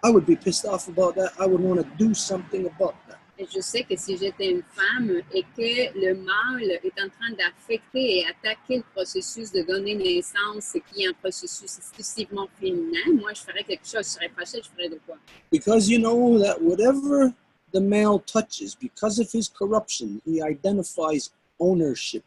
I would be pissed off about that. I would want to do something about that. Et je sais que si j'étais une femme et que le mâle est en train d'affecter et attaquer le processus de donner naissance, qui est un processus exclusivement féminin, moi, je ferais quelque chose, je serais fâchée, je ferais de quoi? Because you know that whatever the male touches, because of his corruption, he identifies ownership.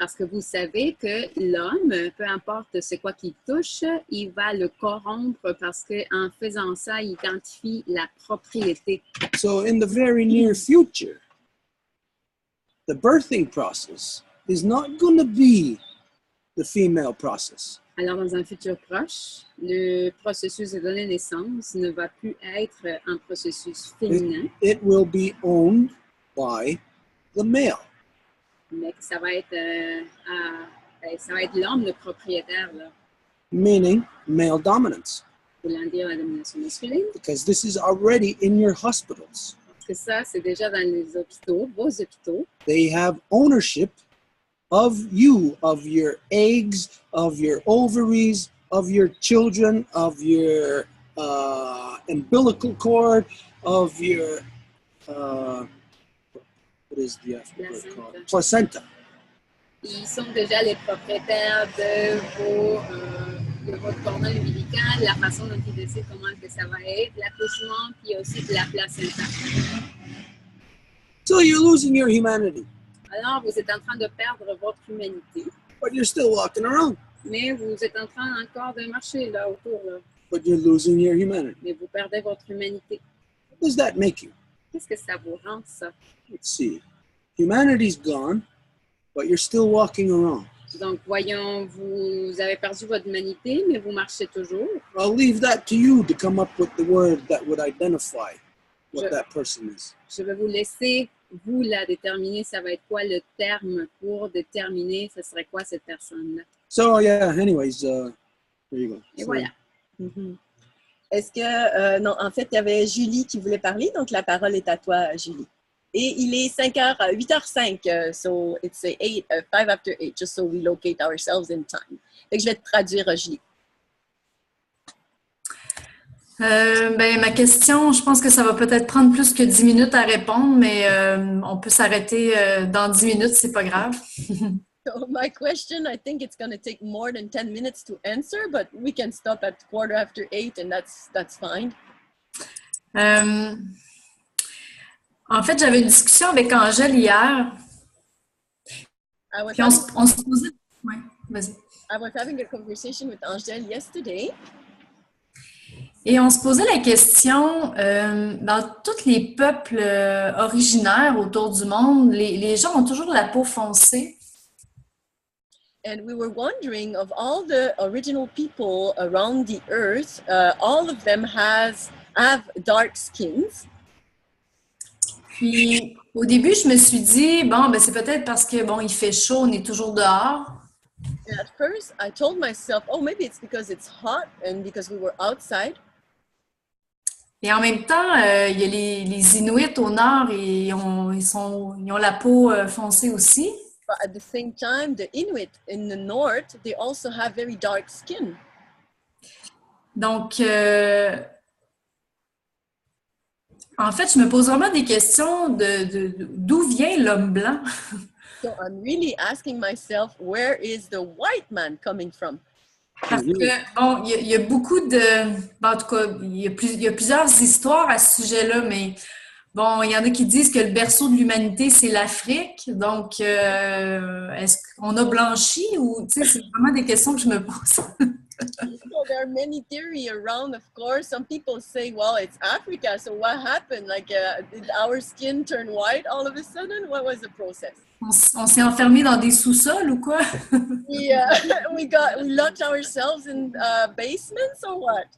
Parce que vous savez que l'homme, peu importe c'est quoi qu'il touche, il va le corrompre parce qu'en faisant ça, il identifie la propriété. So in the very near future, the birthing process is not going to be the female process. Alors, dans un futur proche, le processus de donner naissance ne va plus être un processus féminin, It will be owned by the male. mais que ça va être l'homme le propriétaire, là, Meaning male dominance, voulant dire la domination masculine. because this is already in your hospitals. Parce que ça, c'est déjà dans les hôpitaux, vos hôpitaux. They have ownership of you, of your eggs, of your ovaries, of your children, of your umbilical cord, of your, what is the word called? Placenta. Ils sont déjà les propriétaires de votre cordon ombilical, la façon dont ils décident comment que ça va être, l'accouchement, puis aussi de la placenta. So you're losing your humanity, Alors, vous êtes en train de perdre votre humanité, but you're still walking around, mais vous êtes en train encore de marcher là autour, là. but you're losing your humanity. Mais vous perdez votre humanité. What does that make you? Qu'est-ce que ça vous rend, ça? Let's see. Humanity's gone, but you're still walking around. Donc, voyons, vous avez perdu votre humanité, mais vous marchez toujours. I'll leave that to you to come up with the word that would identify what Je- that person is. Je vais vous laisser, vous, là, déterminer, ça va être quoi le terme pour déterminer, ce serait quoi cette personne-là. So yeah, anyways, there you go. Et So, voilà. Mhm. Est-ce que, non, en fait, il y avait Julie qui voulait parler, donc la parole est à toi, Julie. Et il est 8h05, so it's 5 after 8, just so we locate ourselves in time. Fait que je vais te traduire, Julie. Ma question, je pense que ça va peut-être prendre plus que 10 minutes à répondre, mais on peut s'arrêter dans 10 minutes, c'est pas grave. So my question, I think it's going to take more than 10 minutes to answer, but we can stop at 8:15 and that's fine. En fait, j'avais une discussion avec Angèle hier, I was puis on se posait... Ouais, vas-y. I was having a conversation with Angèle yesterday, Et on se posait la question, dans tous les peuples originaires autour du monde, les gens ont toujours la peau foncée. and we were wondering, of all the original people around the earth, all of them have dark skins. Puis, au début, je me suis dit, bon, c'est peut-être parce que, bon, il fait chaud, on est toujours dehors. And at first, I told myself, oh, maybe it's because it's hot and because we were outside. Et en même temps, il y a les Inuits au nord et ils ont la peau foncée aussi. But at the same time, the Inuit in the north, they also have very dark skin. Donc, en fait, je me pose vraiment des questions d'où vient l'homme blanc. So I'm really asking myself, where is the white man coming from? Parce que, bon, il y a beaucoup de... En tout cas, il y a plusieurs histoires à ce sujet-là, mais bon, il y en a qui disent que le berceau de l'humanité, c'est l'Afrique. Donc, est-ce qu'on a blanchi ou... Tu sais, c'est vraiment des questions que je me pose. So there are many theories around, of course. Some people say, well, it's Africa, so what happened? Like, did our skin turn white all of a sudden? What was the process? On s'est enfermé dans des sous-sols ou quoi? We locked ourselves in basements or what?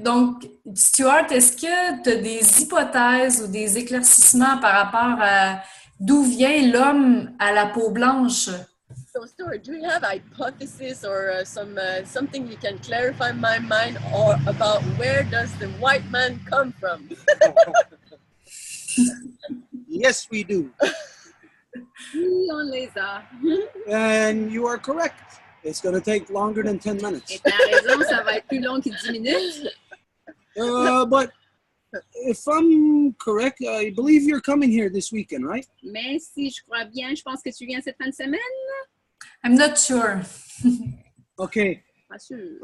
Donc, Stuart, est-ce que tu as des hypothèses ou des éclaircissements par rapport à d'où vient l'homme à la peau blanche? So, Stuart, do you have hypothesis or something you can clarify my mind or about where does the white man come from? Yes, we do. Oui, on les a. And you are correct. It's going to take longer than 10 Et minutes. t'as raison, ça va être plus long que 10 minutes. But if I'm correct, I believe you're coming here this weekend, right? Mais si je crois bien, je pense que tu viens cette fin de semaine. I'm not sure. Okay. Pas sûr.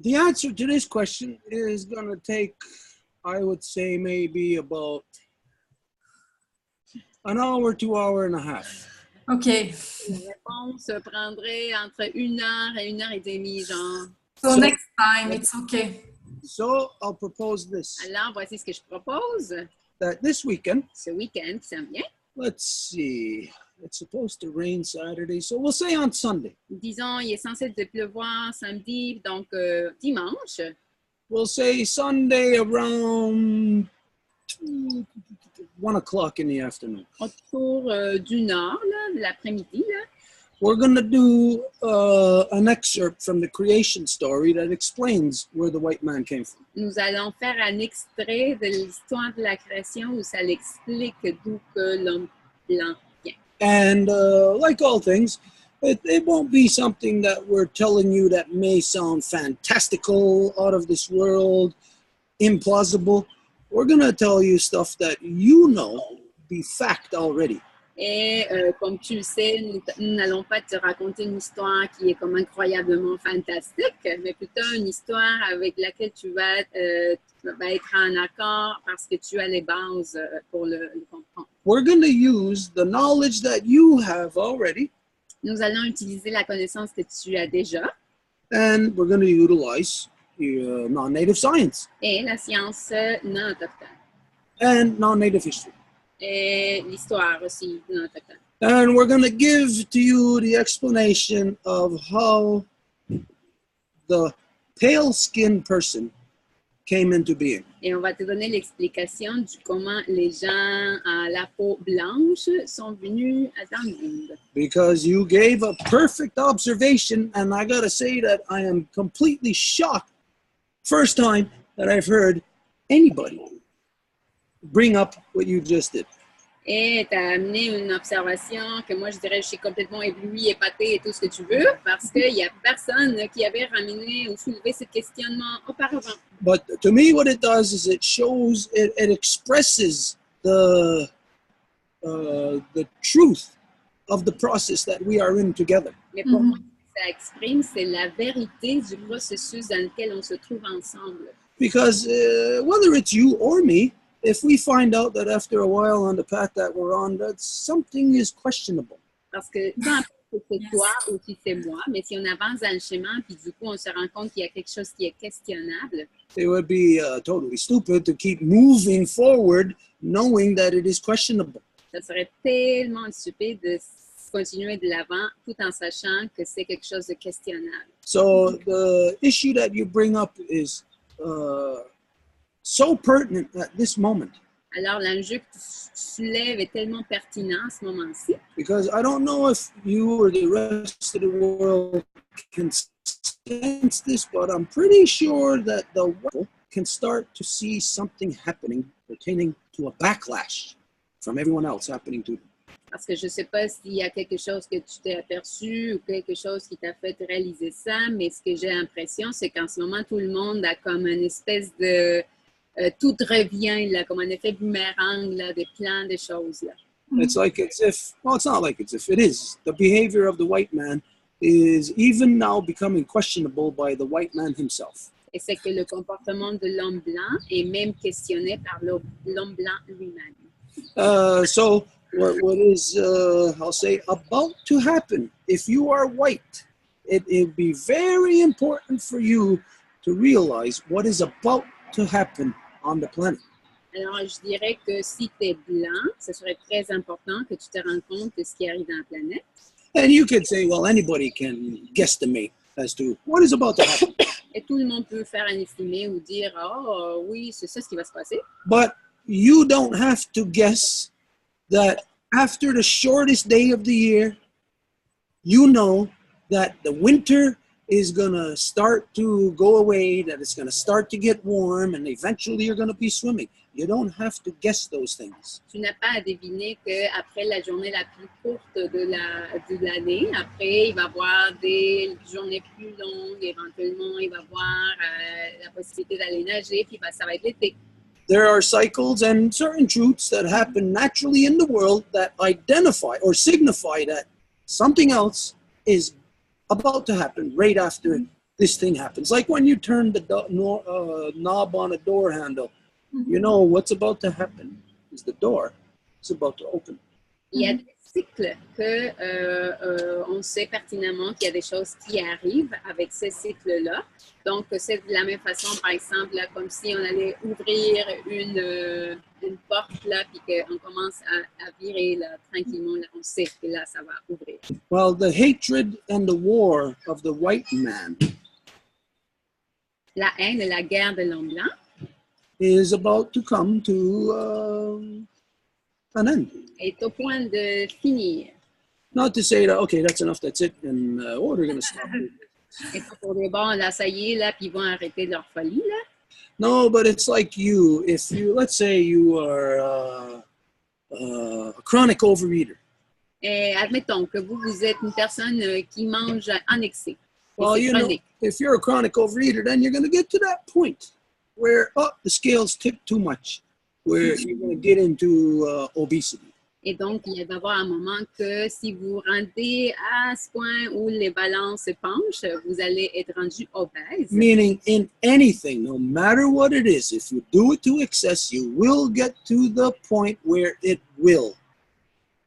The answer to this question is going to take, I would say, maybe about an hour to hour and a half. OK. La réponse prendrait entre 1 heure et 1 heure et demie, genre. So next time, it's okay. So I'll propose this, Alors, voici ce que je propose. that this weekend, Ce week-end qui s'en vient, let's see, it's supposed to rain Saturday, so we'll say on Sunday. disons, il est censé de pleuvoir samedi, donc dimanche. We'll say Sunday around 1 o'clock in the afternoon. Autour d'1 heure, là, de l'après-midi, là. We're going to do an excerpt from the creation story that explains where the white man came from. Nous allons faire un extrait de l'histoire de la création où ça l'explique d'où que l'homme blanc vient. And like all things, it won't be something that we're telling you that may sound fantastical, out of this world, implausible. We're going to tell you stuff that you know be fact already. Et comme tu le sais, nous n'allons pas te raconter une histoire qui est comme incroyablement fantastique, mais plutôt une histoire avec laquelle tu vas être en accord parce que tu as les bases pour le comprendre. We're going to use the knowledge that you have already, Nous allons utiliser la connaissance que tu as déjà and we're going to utilize non-native science et la science non autochtone and non-native history. et l'histoire aussi non autochtone. And we're going to give to you the explanation of how the pale-skinned person came into being. Et on va te donner l'explication du comment les gens à la peau blanche sont venus dans le monde. Because you gave a perfect observation, and I got to say that I am completely shocked. First time that I've heard anybody bring up what you just did. Et tu as amené une observation que moi, je dirais, je suis complètement éblouie, épatée et tout ce que tu veux, parce qu'il n'y a personne qui avait ramené ou soulevé ce questionnement auparavant. But to me, what it does is it shows, it expresses the truth of the process that we are in together. Mais pour moi, ce que ça exprime, c'est la vérité du processus dans lequel on se trouve ensemble. Because whether it's you or me, if we find out that after a while on the path that we're on, that something is questionable. Parce que peu importe si c'est toi ou si c'est moi, mais si on avance dans le chemin, puis du coup, on se rend compte qu'il y a quelque chose qui est questionnable, It would be totally stupid to keep moving forward knowing that it is questionable. ça serait tellement stupide de continuer de l'avant tout en sachant que c'est quelque chose de questionnable. So the issue that you bring up is so pertinent at this moment. Alors, l'enjeu que tu soulèves est tellement pertinent à ce moment-ci. Because I don't know if you or the rest of the world can sense this, but I'm pretty sure that the world can start to see something happening pertaining to a backlash from everyone else happening to them. Parce que je ne sais pas s'il y a quelque chose que tu t'es aperçu ou quelque chose qui t'a fait réaliser ça, mais ce que j'ai l'impression, c'est qu'en ce moment, tout le monde a comme une espèce de... tout revient, là, comme un effet boomerang là, de plein de choses. Là. It's like as if, well, it's not like as if, it is. The behavior of the white man is even now becoming questionable by the white man himself. Et c'est que le comportement de l'homme blanc est même questionné par l'homme blanc lui-même. So what is, I'll say, about to happen, if you are white, it would be very important for you to realize what is about to happen on the planet. Alors, je dirais que si tu es blanc, ce serait très important que tu te rendes compte de ce qui arrive dans la planète. And you could say, well, anybody can guesstimate as to what is about to happen. Et tout le monde peut faire un estimé ou dire « Oh, oui, c'est ça ce qui va se passer. » But you don't have to guess that after the shortest day of the year, you know that the winter is going to start to go away, that it's going to start to get warm, and eventually you're going to be swimming. You don't have to guess those things. Tu n'as pas à deviner qu'après la journée la plus courte de l'année, après, il va y avoir des journées plus longues, éventuellement, il va y avoir la possibilité d'aller nager, puis ça va être l'été. There are cycles and certain truths that happen naturally in the world that identify or signify that something else is about to happen right after this thing happens. Like when you turn the knob on a door handle, you know what's about to happen is the door is about to open. Il y a des cycles que on sait pertinemment qu'il y a des choses qui arrivent avec ces cycles-là. Donc, c'est de la même façon, par exemple, là, comme si on allait ouvrir une porte, là, puis qu'on commence à virer là, tranquillement, là, on sait que là, ça va ouvrir. Well, the hatred and the war of the white man La haine et la guerre de l'homme blanc is about to come to an end. est au point de finir. Not to say that, okay, that's enough, that's it, and we're going to stop. Et pas pour des bons, là, ça y est, là, puis ils vont arrêter leur folie, là. No, but it's like you, if you, let's say you are a chronic overeater. Et admettons que vous êtes une personne qui mange en excès. Well, you know, if you're a chronic overeater, then you're going to get to that point where, the scales tip too much, where you're going to get into obesity. Et donc, il y a d'abord un moment que si vous rendez à ce point où les balances se penchent, vous allez être rendu obèse. Meaning in anything, no matter what it is, if you do it to excess, you will get to the point where it will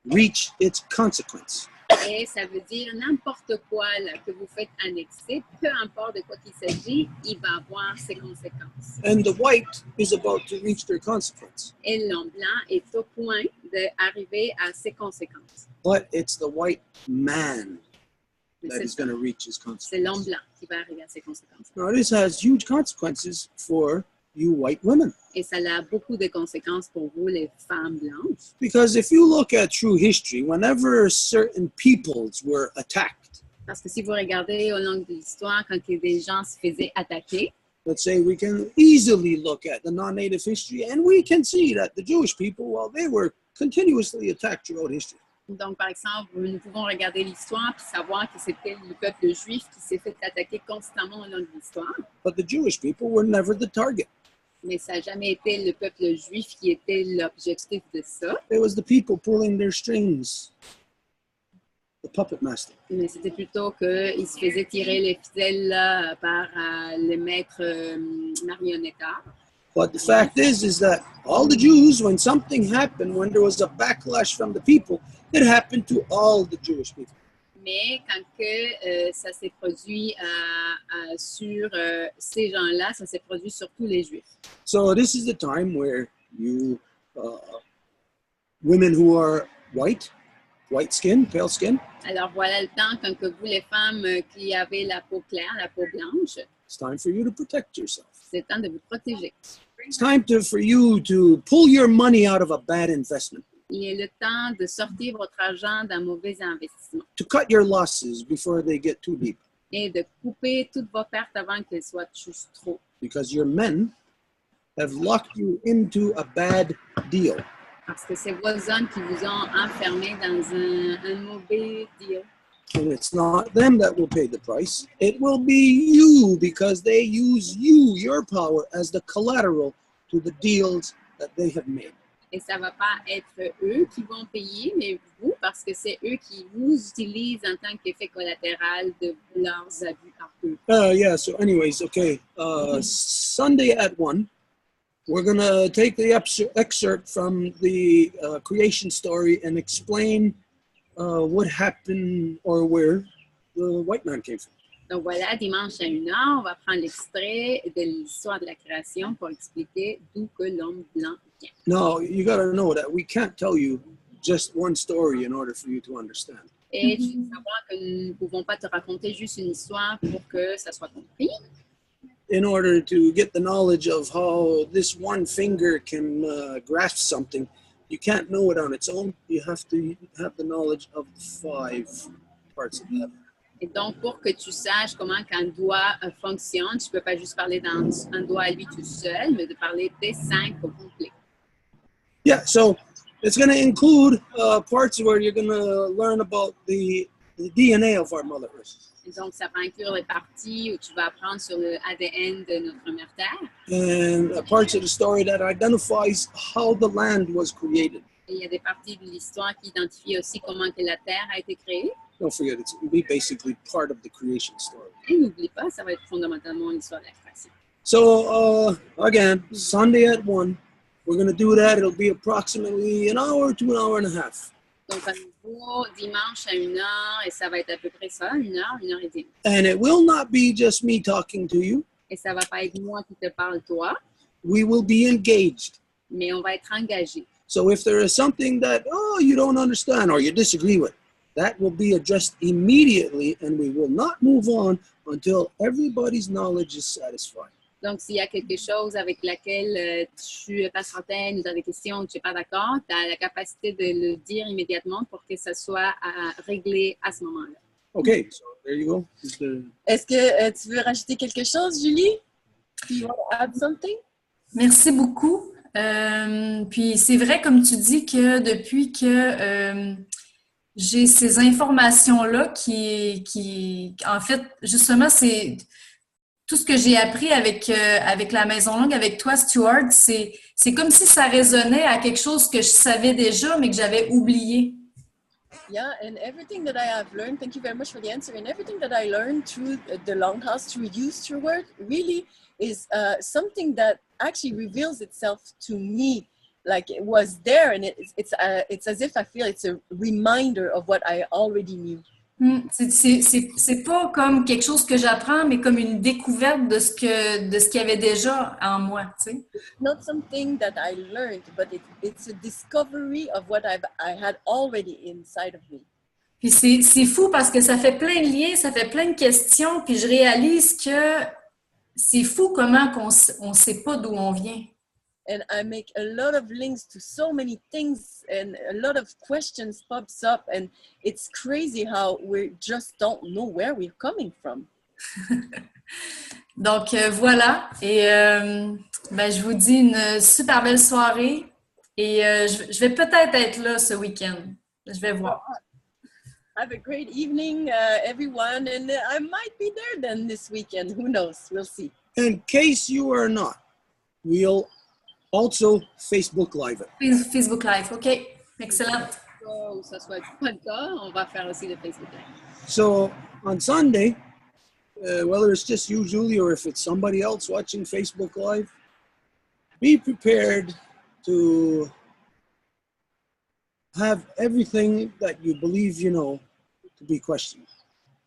reach its consequence. Et ça veut dire n'importe quoi là, que vous faites en excès, peu importe de quoi qu'il s'agit, il va avoir ses conséquences. And the white is about to reach their consequence. Et l'homme blanc est au point d'arriver à ses conséquences. But it's the white man Mais that is c'est going to reach his c'est l'homme consequences. blanc qui va arriver à ses conséquences. Now, this has huge consequences for you white women. Et ça a beaucoup de conséquences pour vous, les femmes blanches. Because if you look at true history, whenever certain peoples were attacked, Parce que si vous regardez au long de l'histoire, quand des gens se faisaient attaquer, let's say we can easily look at the non-native history and we can see that the Jewish people, well, they were continuously attacked throughout history. donc par exemple, nous pouvons regarder l'histoire et savoir que c'était le peuple juif qui s'est fait attaquer constamment au long de l'histoire. But the Jewish people were never the target. Mais ça n'a jamais été le peuple juif qui était l'objectif de ça. It was the people pulling their strings, the puppet master. Mais c'était plutôt qu'ils se faisaient tirer les ficelles là, par le maître marionnettard. But the fact is that all the Jews, when something happened, when there was a backlash from the people, it happened to all the Jewish people. Mais quand que, ça s'est produit sur ces gens-là, ça s'est produit sur tous les Juifs. So this is the time where you, women who are white skin, pale skin, Alors voilà le temps quand que vous, les femmes qui avez la peau claire, la peau blanche, it's time for you to protect yourself. c'est le temps de vous protéger. It's time for you to pull your money out of a bad investment, Il est le temps de sortir votre argent d'un mauvais investissement to cut your losses before they get too deep, et de couper toutes vos pertes avant qu'elles soient juste trop. because your men have locked you into a bad deal. Parce que c'est vos hommes qui vous ont enfermé dans un mauvais deal. And it's not them that will pay the price. It will be you, because they use you, your power, as the collateral to the deals that they have made. Et ça ne va pas être eux qui vont payer, mais vous, parce que c'est eux qui vous utilisent en tant qu'effet collatéral de leurs abus à eux. Yeah, so anyways, okay. Sunday at 1, we're going to take the excerpt from the creation story and explain what happened or where the white man came from. Donc voilà, dimanche à 1h, on va prendre l'extrait de l'histoire de la création pour expliquer d'où que l'homme blanc vient. Now, you got to know that we can't tell you just one story in order for you to understand. Et tu dois savoir que nous ne pouvons pas te raconter juste une histoire pour que ça soit compris. In order to get the knowledge of how this one finger can grasp something, you can't know it on its own. You have to have the knowledge of the 5 parts of that. Et donc, pour que tu saches comment qu'un doigt fonctionne, tu ne peux pas juste parler d'un doigt à lui tout seul, mais de parler des 5 au complet. Yeah, so it's going to include parts where you're going to learn about the DNA of our Mother Earth. Et donc, ça va inclure les parties où tu vas apprendre sur le ADN de notre mère Terre. And parts of the story that identifies how the land was created. Et il y a des parties de l'histoire qui identifient aussi comment que la Terre a été créée. Don't forget, it's basically part of the creation story. Et n'oublie pas, ça va être fondamentalement l'histoire de la création. So, again, Sunday at 1, we're going to do that. It'll be approximately an hour to an hour and a half. Donc, à nouveau, dimanche à 1h, et ça va être à peu près ça, 1h, 1h30. And it will not be just me talking to you. Et ça va pas être moi qui te parle, toi, We will be engaged. mais on va être engagé. So if there is something that, you don't understand or you disagree with, that will be addressed immediately, and we will not move on until everybody's knowledge is satisfied. Donc, s'il y a quelque chose avec laquelle tu n'es pas certaine, tu as des questions, tu n'es pas d'accord, tu as la capacité de le dire immédiatement pour que ça soit réglé à ce moment-là. Okay, so there you go. Est-ce que tu veux rajouter quelque chose, Julie? Do you want to add something? Merci beaucoup. Puis c'est vrai, comme tu dis, que depuis que j'ai ces informations-là qui en fait, justement, c'est tout ce que j'ai appris avec la Maison Longue, avec toi, Stuart, c'est comme si ça résonnait à quelque chose que je savais déjà, mais que j'avais oublié. Yeah, and everything that I have learned, thank you very much for the answer, and everything that I learned through the Longhouse, through you, Stuart, really is something that actually reveals itself to me, like it was there, and it's as if I feel it's a reminder of what I already knew. C'est pas comme quelque chose que j'apprends, mais comme une découverte de ce qu'il y avait déjà en moi, tu sais. Not something that I learned, but it's a discovery of what I had already inside of me. Puis c'est fou parce que ça fait plein de liens, ça fait plein de questions, puis je réalise que c'est fou comment on sait pas d'où on vient. And I make a lot of links to so many things, and a lot of questions pops up, and it's crazy how we just don't know where we're coming from. Donc voilà, et je vous dis une super belle soirée, et je vais peut-être être là ce week-end. Je vais voir. Have a great evening, everyone, and I might be there then this weekend. Who knows? We'll see. In case you are not, we'll also Facebook Live it. Facebook Live, OK. Excellent. Ou ça soit pas le cas, on va faire aussi le Facebook Live. So on Sunday, whether it's just you, Julie, or if it's somebody else watching Facebook Live, be prepared to have everything that you believe you know to be questioned.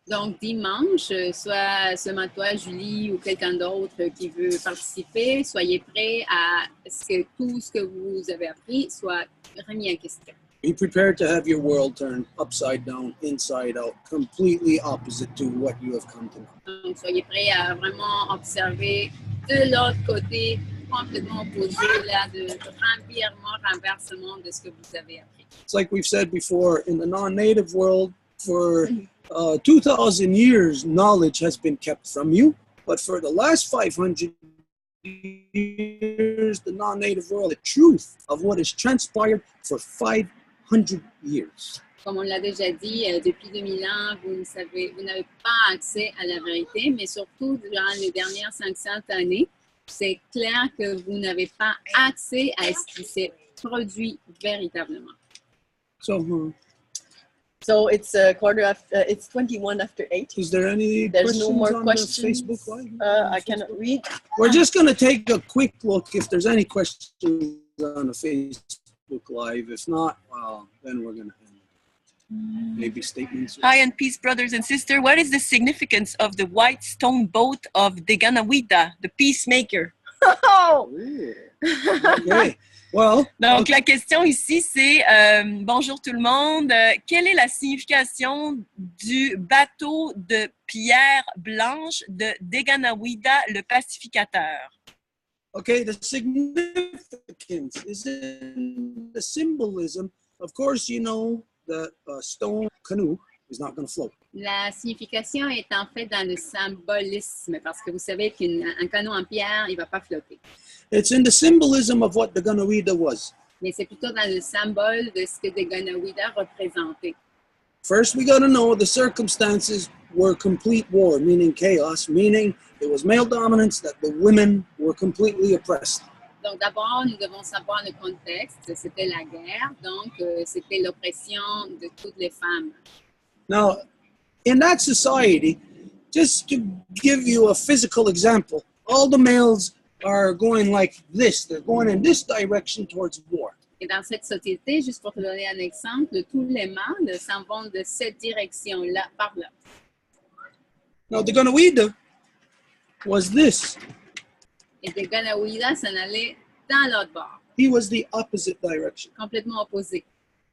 Donc, dimanche, soit seulement toi, Julie, ou quelqu'un d'autre qui veut participer, soyez prêts à ce que tout ce que vous avez appris soit remis en question. Be prepared to have your world turned upside down, inside out, completely opposite to what you have come to know. Donc, soyez prêts à vraiment observer de l'autre côté, complètement opposé, là, de renversement de ce que vous avez appris. It's like we've said before, in the non-native world, for 2,000 years, knowledge has been kept from you. But for the last 500 years, the non-native world, the truth of what has transpired for 500 years. Comme on l'a déjà dit, depuis 2000 ans, vous n'avez pas accès à la vérité, mais surtout durant les dernières 500 années, c'est clair que vous n'avez pas accès à ce qui s'est produit véritablement. So it's it's 21 after 8. Is there any There's questions no more on questions. the Facebook Live? I cannot read. We're just going to take a quick look if there's any questions on the Facebook Live. If not, well, then we're going to end. Maybe statements. Hi and peace, brothers and sisters. What is the significance of the white stone boat of Deganawida, the peacemaker? Okay. Well, donc, la question ici, c'est bonjour tout le monde. Quelle est la signification du bateau de pierre blanche de Deganawida, le pacificateur? okay, the significance is in the symbolism. Of course, you know that a stone canoe is not going to float. La signification est en fait dans le symbolisme, parce que vous savez qu'un canot en pierre, il ne va pas flotter. It's in the symbolism of what the Ganawida was. Mais c'est plutôt dans le symbole de ce que Deganawida représentait. First, we got to know the circumstances were complete war, meaning chaos, meaning it was male dominance, that the women were completely oppressed. Donc d'abord, nous devons savoir le contexte. C'était la guerre, donc c'était l'oppression de toutes les femmes. Now, in that society, just to give you a physical example, all the males are going like this. They're going in this direction towards war. Et dans cette société, juste pour te donner un exemple, tous les mâles s'en vont de cette direction-là, par là. Now, the Ganawida was this. Et Deganawida s'en allait dans l'autre bord, He was the opposite direction. complètement opposé.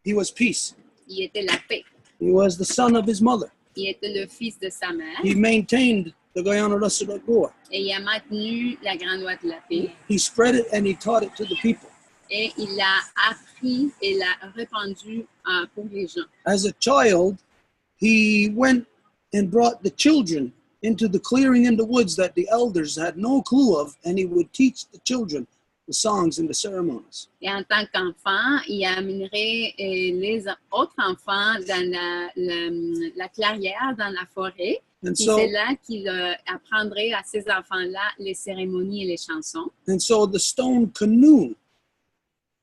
He was peace. Il était la paix. He was the son of his mother. Il était le fils de sa mère. He maintained the Guyana Russell War. Et il a maintenu la grande loi de la paix. He spread it and he taught it to the people. Et il l'a appris et l'a répandu pour les gens. As a child, he went and brought the children into the clearing in the woods that the elders had no clue of, and he would teach the children the songs and the ceremonies. Et en tant qu'enfant, il amènerait les autres enfants dans la clairière, dans la forêt, And Puis so, c'est là qu'il apprendrait à ces enfants-là les cérémonies et les chansons. the stone canoe,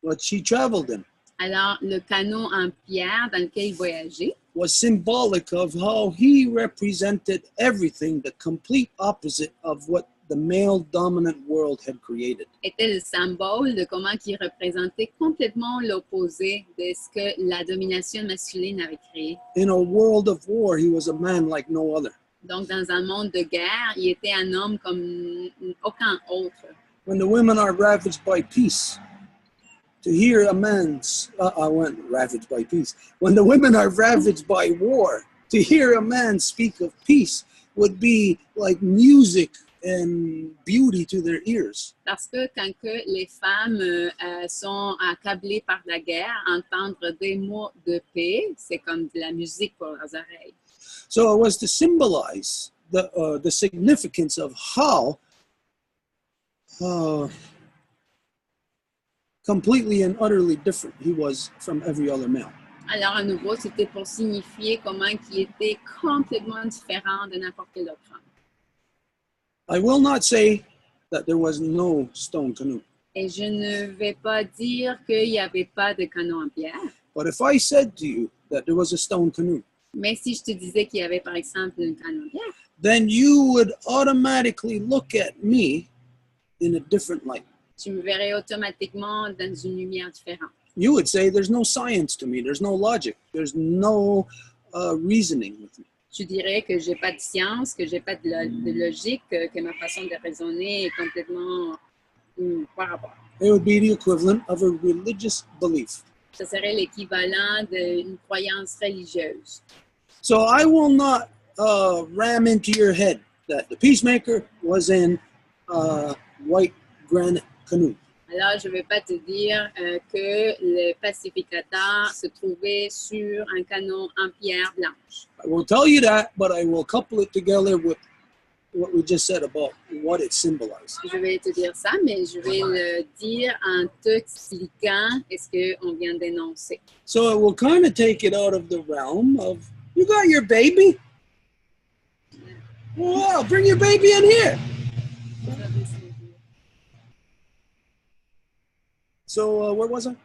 what she traveled in, Alors, le canot en pierre dans lequel il voyageait was symbolic of how he represented everything, the complete opposite of what the male dominant world had created. était le symbole de comment il représentait complètement l'opposé de ce que la domination masculine avait créé. In a world of war, he was a man like no other. Donc, dans un monde de guerre, il était un homme comme aucun autre. When the women are ravaged by peace, to hear a man's, ravaged by peace. When the women are ravaged by war, to hear a man speak of peace would be like music and beauty to their ears. Parce que quand que les femmes sont accablées par la guerre, entendre des mots de paix, c'est comme de la musique pour leurs oreilles. So it was to symbolize the significance of how completely and utterly different he was from every other male. Alors, à nouveau, c'était pour signifier comment il était complètement différent de n'importe quel autre homme. I will not say that there was no stone canoe, Et je ne vais pas dire qu'il n'y avait pas de canot en pierre, but if I said to you that there was a stone canoe, mais si je te disais qu'il y avait, par exemple, un canot en pierre, then you would automatically look at me in a different light. tu me verrais automatiquement dans une lumière différente. You would say there's no science to me, there's no logic, there's no reasoning with me. Tu dirais que j'ai pas de science, que j'ai pas de logique, que ma façon de raisonner est complètement par rapport. It would be the equivalent of a religious belief. Ça serait l'équivalent d'une croyance religieuse. So I will not ram into your head that the peacemaker was in a white granite canoe. Alors, je ne vais pas te dire que le pacificateur se trouvait sur un canot en pierre blanche. I will tell you that, but I will couple it together with what we just said about what it symbolized. Je vais te dire ça, mais je vais le dire en t'expliquant ce qu'on vient d'énoncer. So it will kind of take it out of the realm of, you got your baby? Well, bring your baby in here. So where was I?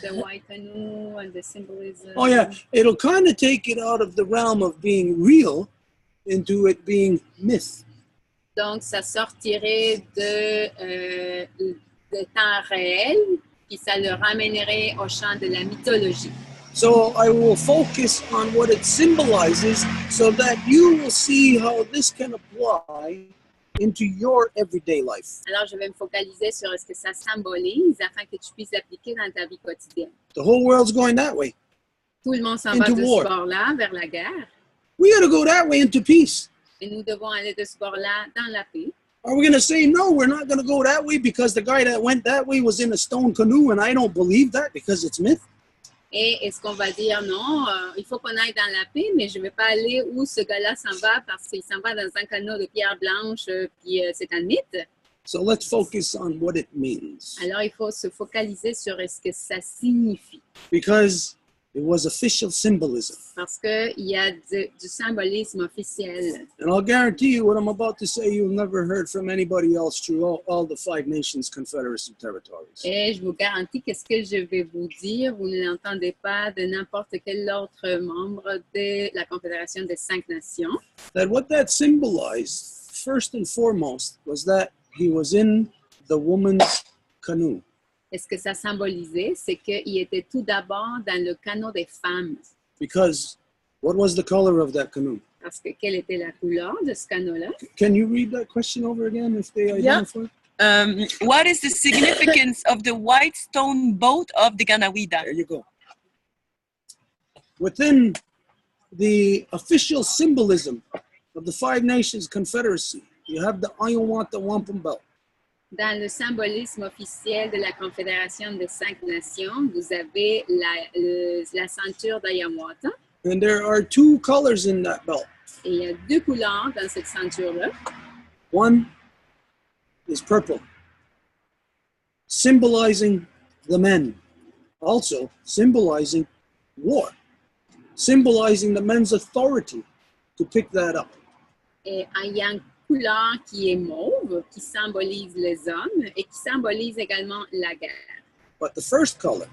The white canoe and the symbolism. Oh yeah, it'll kind of take it out of the realm of being real into it being myth. Donc, ça sortirait de temps réel, puis ça le ramènerait au champ de la mythologie. So I will focus on what it symbolizes so that you will see how this can apply into your everyday life. Alors, je vais me focaliser sur ce que ça symbolise afin que tu puisses l'appliquer dans ta vie quotidienne. The whole world's going that way. Tout le monde s'en va Into de war. ce bord-là vers la guerre. We got to go that way into peace. Et nous devons aller de ce bord-là dans la paix. Are we going to say, no, we're not going to go that way because the guy that went that way was in a stone canoe and I don't believe that because it's myth? Et est-ce qu'on va dire non, il faut qu'on aille dans la paix, mais je ne vais pas aller où ce gars-là s'en va parce qu'il s'en va dans un canot de pierre blanche, puis c'est un mythe. So let's focus on what it means. Alors, il faut se focaliser sur ce que ça signifie. Because it was official symbolism. Parce qu'il y a du symbolisme officiel. And I'll guarantee you what I'm about to say you've never heard from anybody else through all the Five Nations Confederacy territories. Et je vous garantis que ce que je vais vous dire, vous ne l'entendez pas de n'importe quel autre membre de la Confédération des 5 Nations. That what that symbolized, first and foremost, was that he was in the woman's canoe. Et ce que ça symbolisait, c'est qu'il était tout d'abord dans le canot des femmes. Because what was the color of that canoe? Parce que quelle était la couleur de ce canot-là? Can you read that question over again if they Yeah. identify? What is the significance of the white stone boat of the Ganawida? There you go. Within the official symbolism of the Five Nations Confederacy, you have the Wampum belt. Dans le symbolisme officiel de la Confédération des 5 Nations, vous avez la ceinture d'Ayamwata. And there are two colors in that belt. Et il y a 2 couleurs dans cette ceinture-là. One is purple, symbolizing the men, also symbolizing war, symbolizing the men's authority to pick that up. Et il y a une couleur qui est mauve, qui symbolise les hommes et qui symbolise également la guerre. But the first color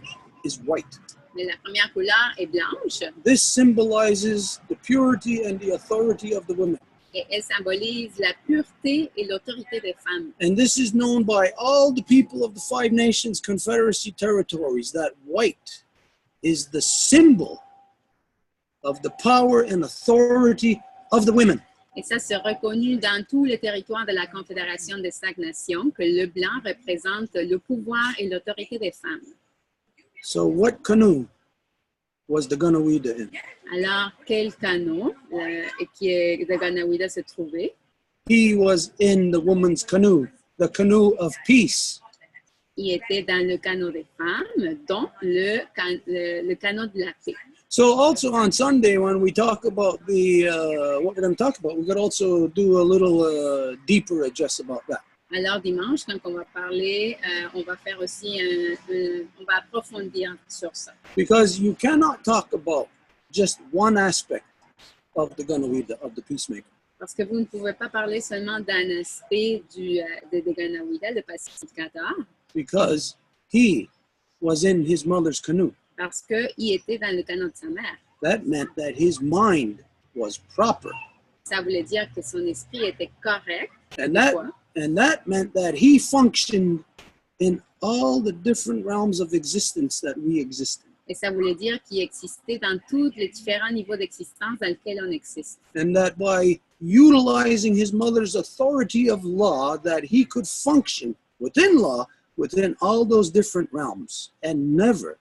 is white. Mais la première couleur est blanche This symbolizes the purity and the authority of the women. et elle symbolise la pureté et l'autorité des femmes. And this is known by all the people of the Five Nations Confederacy territories, that white is the symbol of the power and authority of the women. Et ça, c'est reconnu dans tous les territoires de la Confédération des 5 Nations que le blanc représente le pouvoir et l'autorité des femmes. So what canoe was the Ganawida in? Alors, quel canot qui est de Ganawida se trouvait? He was in the woman's canoe, the canoe of peace. Il était dans le canot des femmes, dont le canot de la paix. So also on Sunday, when we talk about the what we're going to talk about, we could also do a little deeper address about that. Alors, dimanche, quand on va parler, on va faire aussi on va approfondir sur ça. Because you cannot talk about just one aspect of the Ganawida, of the peacemaker. Parce que vous ne pouvez pas parler seulement d'un aspect de Ganawida, le pacificateur, Because he was in his mother's canoe. parce qu'il était dans le canot de sa mère. That meant that his mind was proper. Ça voulait dire que son esprit était correct. And that meant that he functioned in all the different realms of existence that we exist in. Et ça voulait dire qu'il existait dans tous les différents niveaux d'existence dans lesquels on existe. And that by utilizing his mother's authority of law, that he could function within law, within all those different realms, and never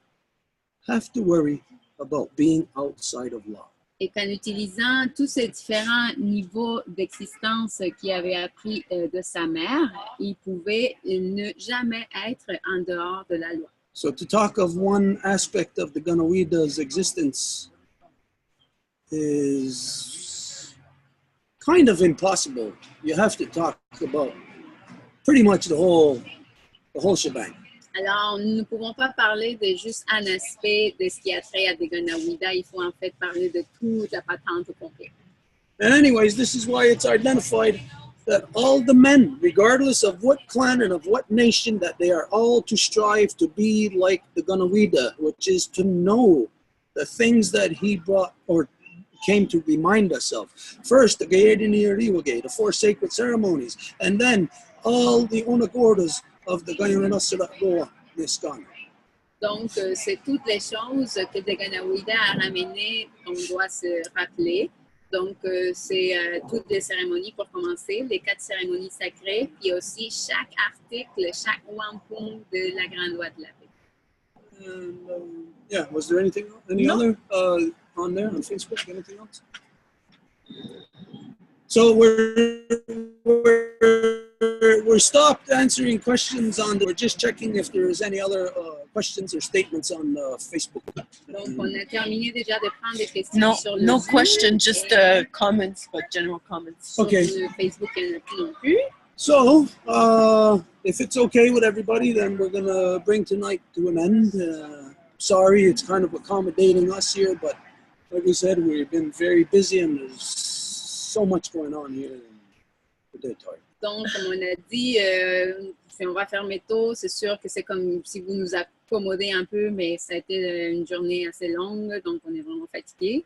have to worry about being outside of law. Et qu'en utilisant tous ces différents niveaux d'existence qu'il avait appris de sa mère, il pouvait ne jamais être en dehors de la loi. So to talk of one aspect of the Ganawida's existence is kind of impossible. You have to talk about pretty much the whole shebang. Alors, nous ne pouvons pas parler de juste un aspect de ce qui a trait à des Ganawida. Il faut en fait parler de toute la patente au complet. And anyways, this is why it's identified that all the men, regardless of what clan and of what nation, that they are all to strive to be like the Ganawida, which is to know the things that he brought or came to remind us of. First, the Gayediniariwage, the 4 sacred ceremonies, and then all the Onagordas of the Gayanasara Goa Niskan. Donc, c'est toutes les choses que des Ganawida a ramenées qu'on doit se rappeler. Donc, c'est toutes les cérémonies pour commencer, les 4 cérémonies sacrées, puis aussi chaque article, chaque wampum de la Grande Loi de la Paix. And, yeah, was there any No. other on there on Facebook? Anything else? So we're stopped answering questions we're just checking if there is any other questions or statements on Facebook. Donc, on a terminé déjà de prendre des questions No, sur le no Zoom question, just et comments, but general comments. sur Okay. le Facebook, il n'y en a plus non plus. So, if it's okay with everybody, then we're going to bring tonight to an end. Sorry, it's kind of accommodating us here, but like we said, we've been very busy and there's so much going on here. We're dead tired. Donc, comme on a dit, si on va fermer tôt, c'est sûr que c'est comme si vous nous accommodez un peu, mais ça a été une journée assez longue, donc on est vraiment fatigué.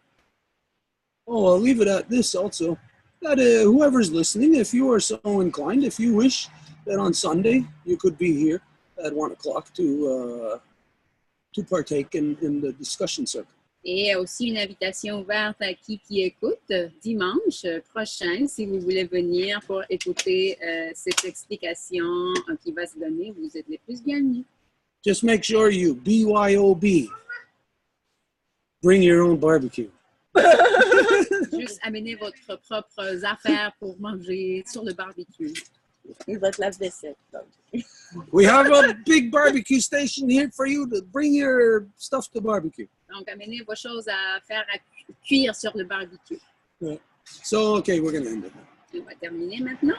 Oh, I'll leave it at this also, that whoever's listening, if you are so inclined, if you wish, that on Sunday you could be here at 1 o'clock to partake in the discussion circle. Et aussi une invitation ouverte à qui écoute dimanche prochain, si vous voulez venir pour écouter cette explication qui va se donner, vous êtes les plus bienvenus. Just make sure you BYOB, bring your own barbecue. Juste amenez votre propre affaire pour manger sur le barbecue. Et votre lave-vaisselle. We have a big barbecue station here for you to bring your stuff to barbecue. Donc, amenez vos choses à faire à cuire sur le barbecue. Yeah. So, okay, we're going to end it. On va terminer maintenant.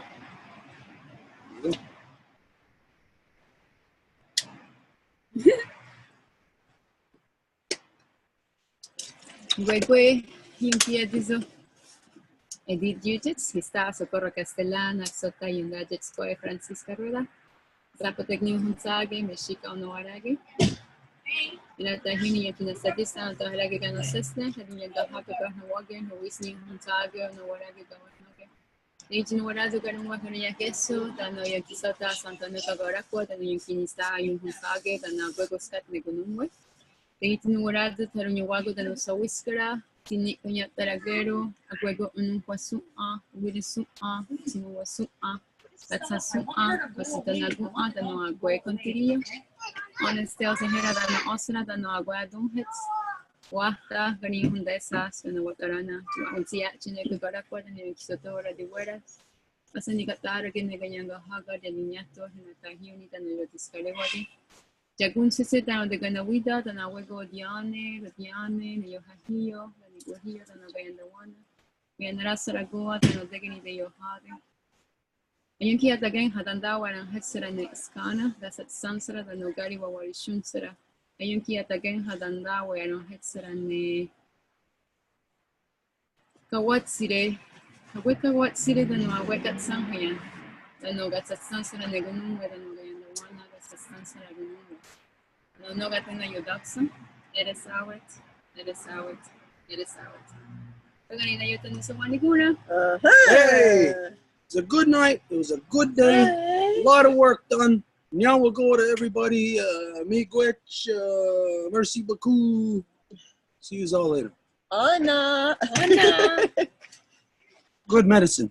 Gwe, Yinki Adizo. Edith Judits, Hista, Socorro Castellana, Sota Yundajits, Koe Francisca Rueda, Zapotecnium Hunsage, Mexica Onoarage. Inatahini yakina sadista, Taharage Gano Sesne, having a Gahaka Wagen, who is new Hunsage, Onoarage Gawanage. Nijin Warazu Garumakania Gesso, Dano Yakisota, Santana Gavaraqua, Dano Yakinista, Yun Hunsage, Dana Gogoscat Negunumwe. Nijin Warazu, Tarunuago, Dano Sawiskara. Tini kanya taragero, agwego unumquasua, wirisua, sinuasua, tatsasua, pasitanagu'a, dano agwe contirio. Honestel sahera dano osra, dano agua dunhets. Wahta, gani hundesa, suena watarana, unsia chine kugarakwa, dano kisotora de hueras. Pasanikatara, gene ganyanga haga, de niñato, hinatahiuni, dano yotiscarewadi. Jagun se dano de ganawida, dano agwego diane, yohahio, Guajillo, the Nogayandawana, Yanara Saragoa, the Nodegani de Yohade. Ayunki at again Hadandawa and Hetsera Nexcana, that's at Sansara, the Nogari Warishunsera. Ayunki at again Hadandawa and Hetsera Ne Kawatsire, Kaweka Watsire, the Noawekat Sanhayan, the Nogats at Sansara Negunum, where the Nogayandawana, that's at Sansara Gunum. No Nogatana Yodaksan, it is out, it is out. It is out. Hey, it's a good night. It was a good day. A lot of work done. Now we'll go to everybody. Miigwech, merci beaucoup. See you all later. Anna. Good medicine.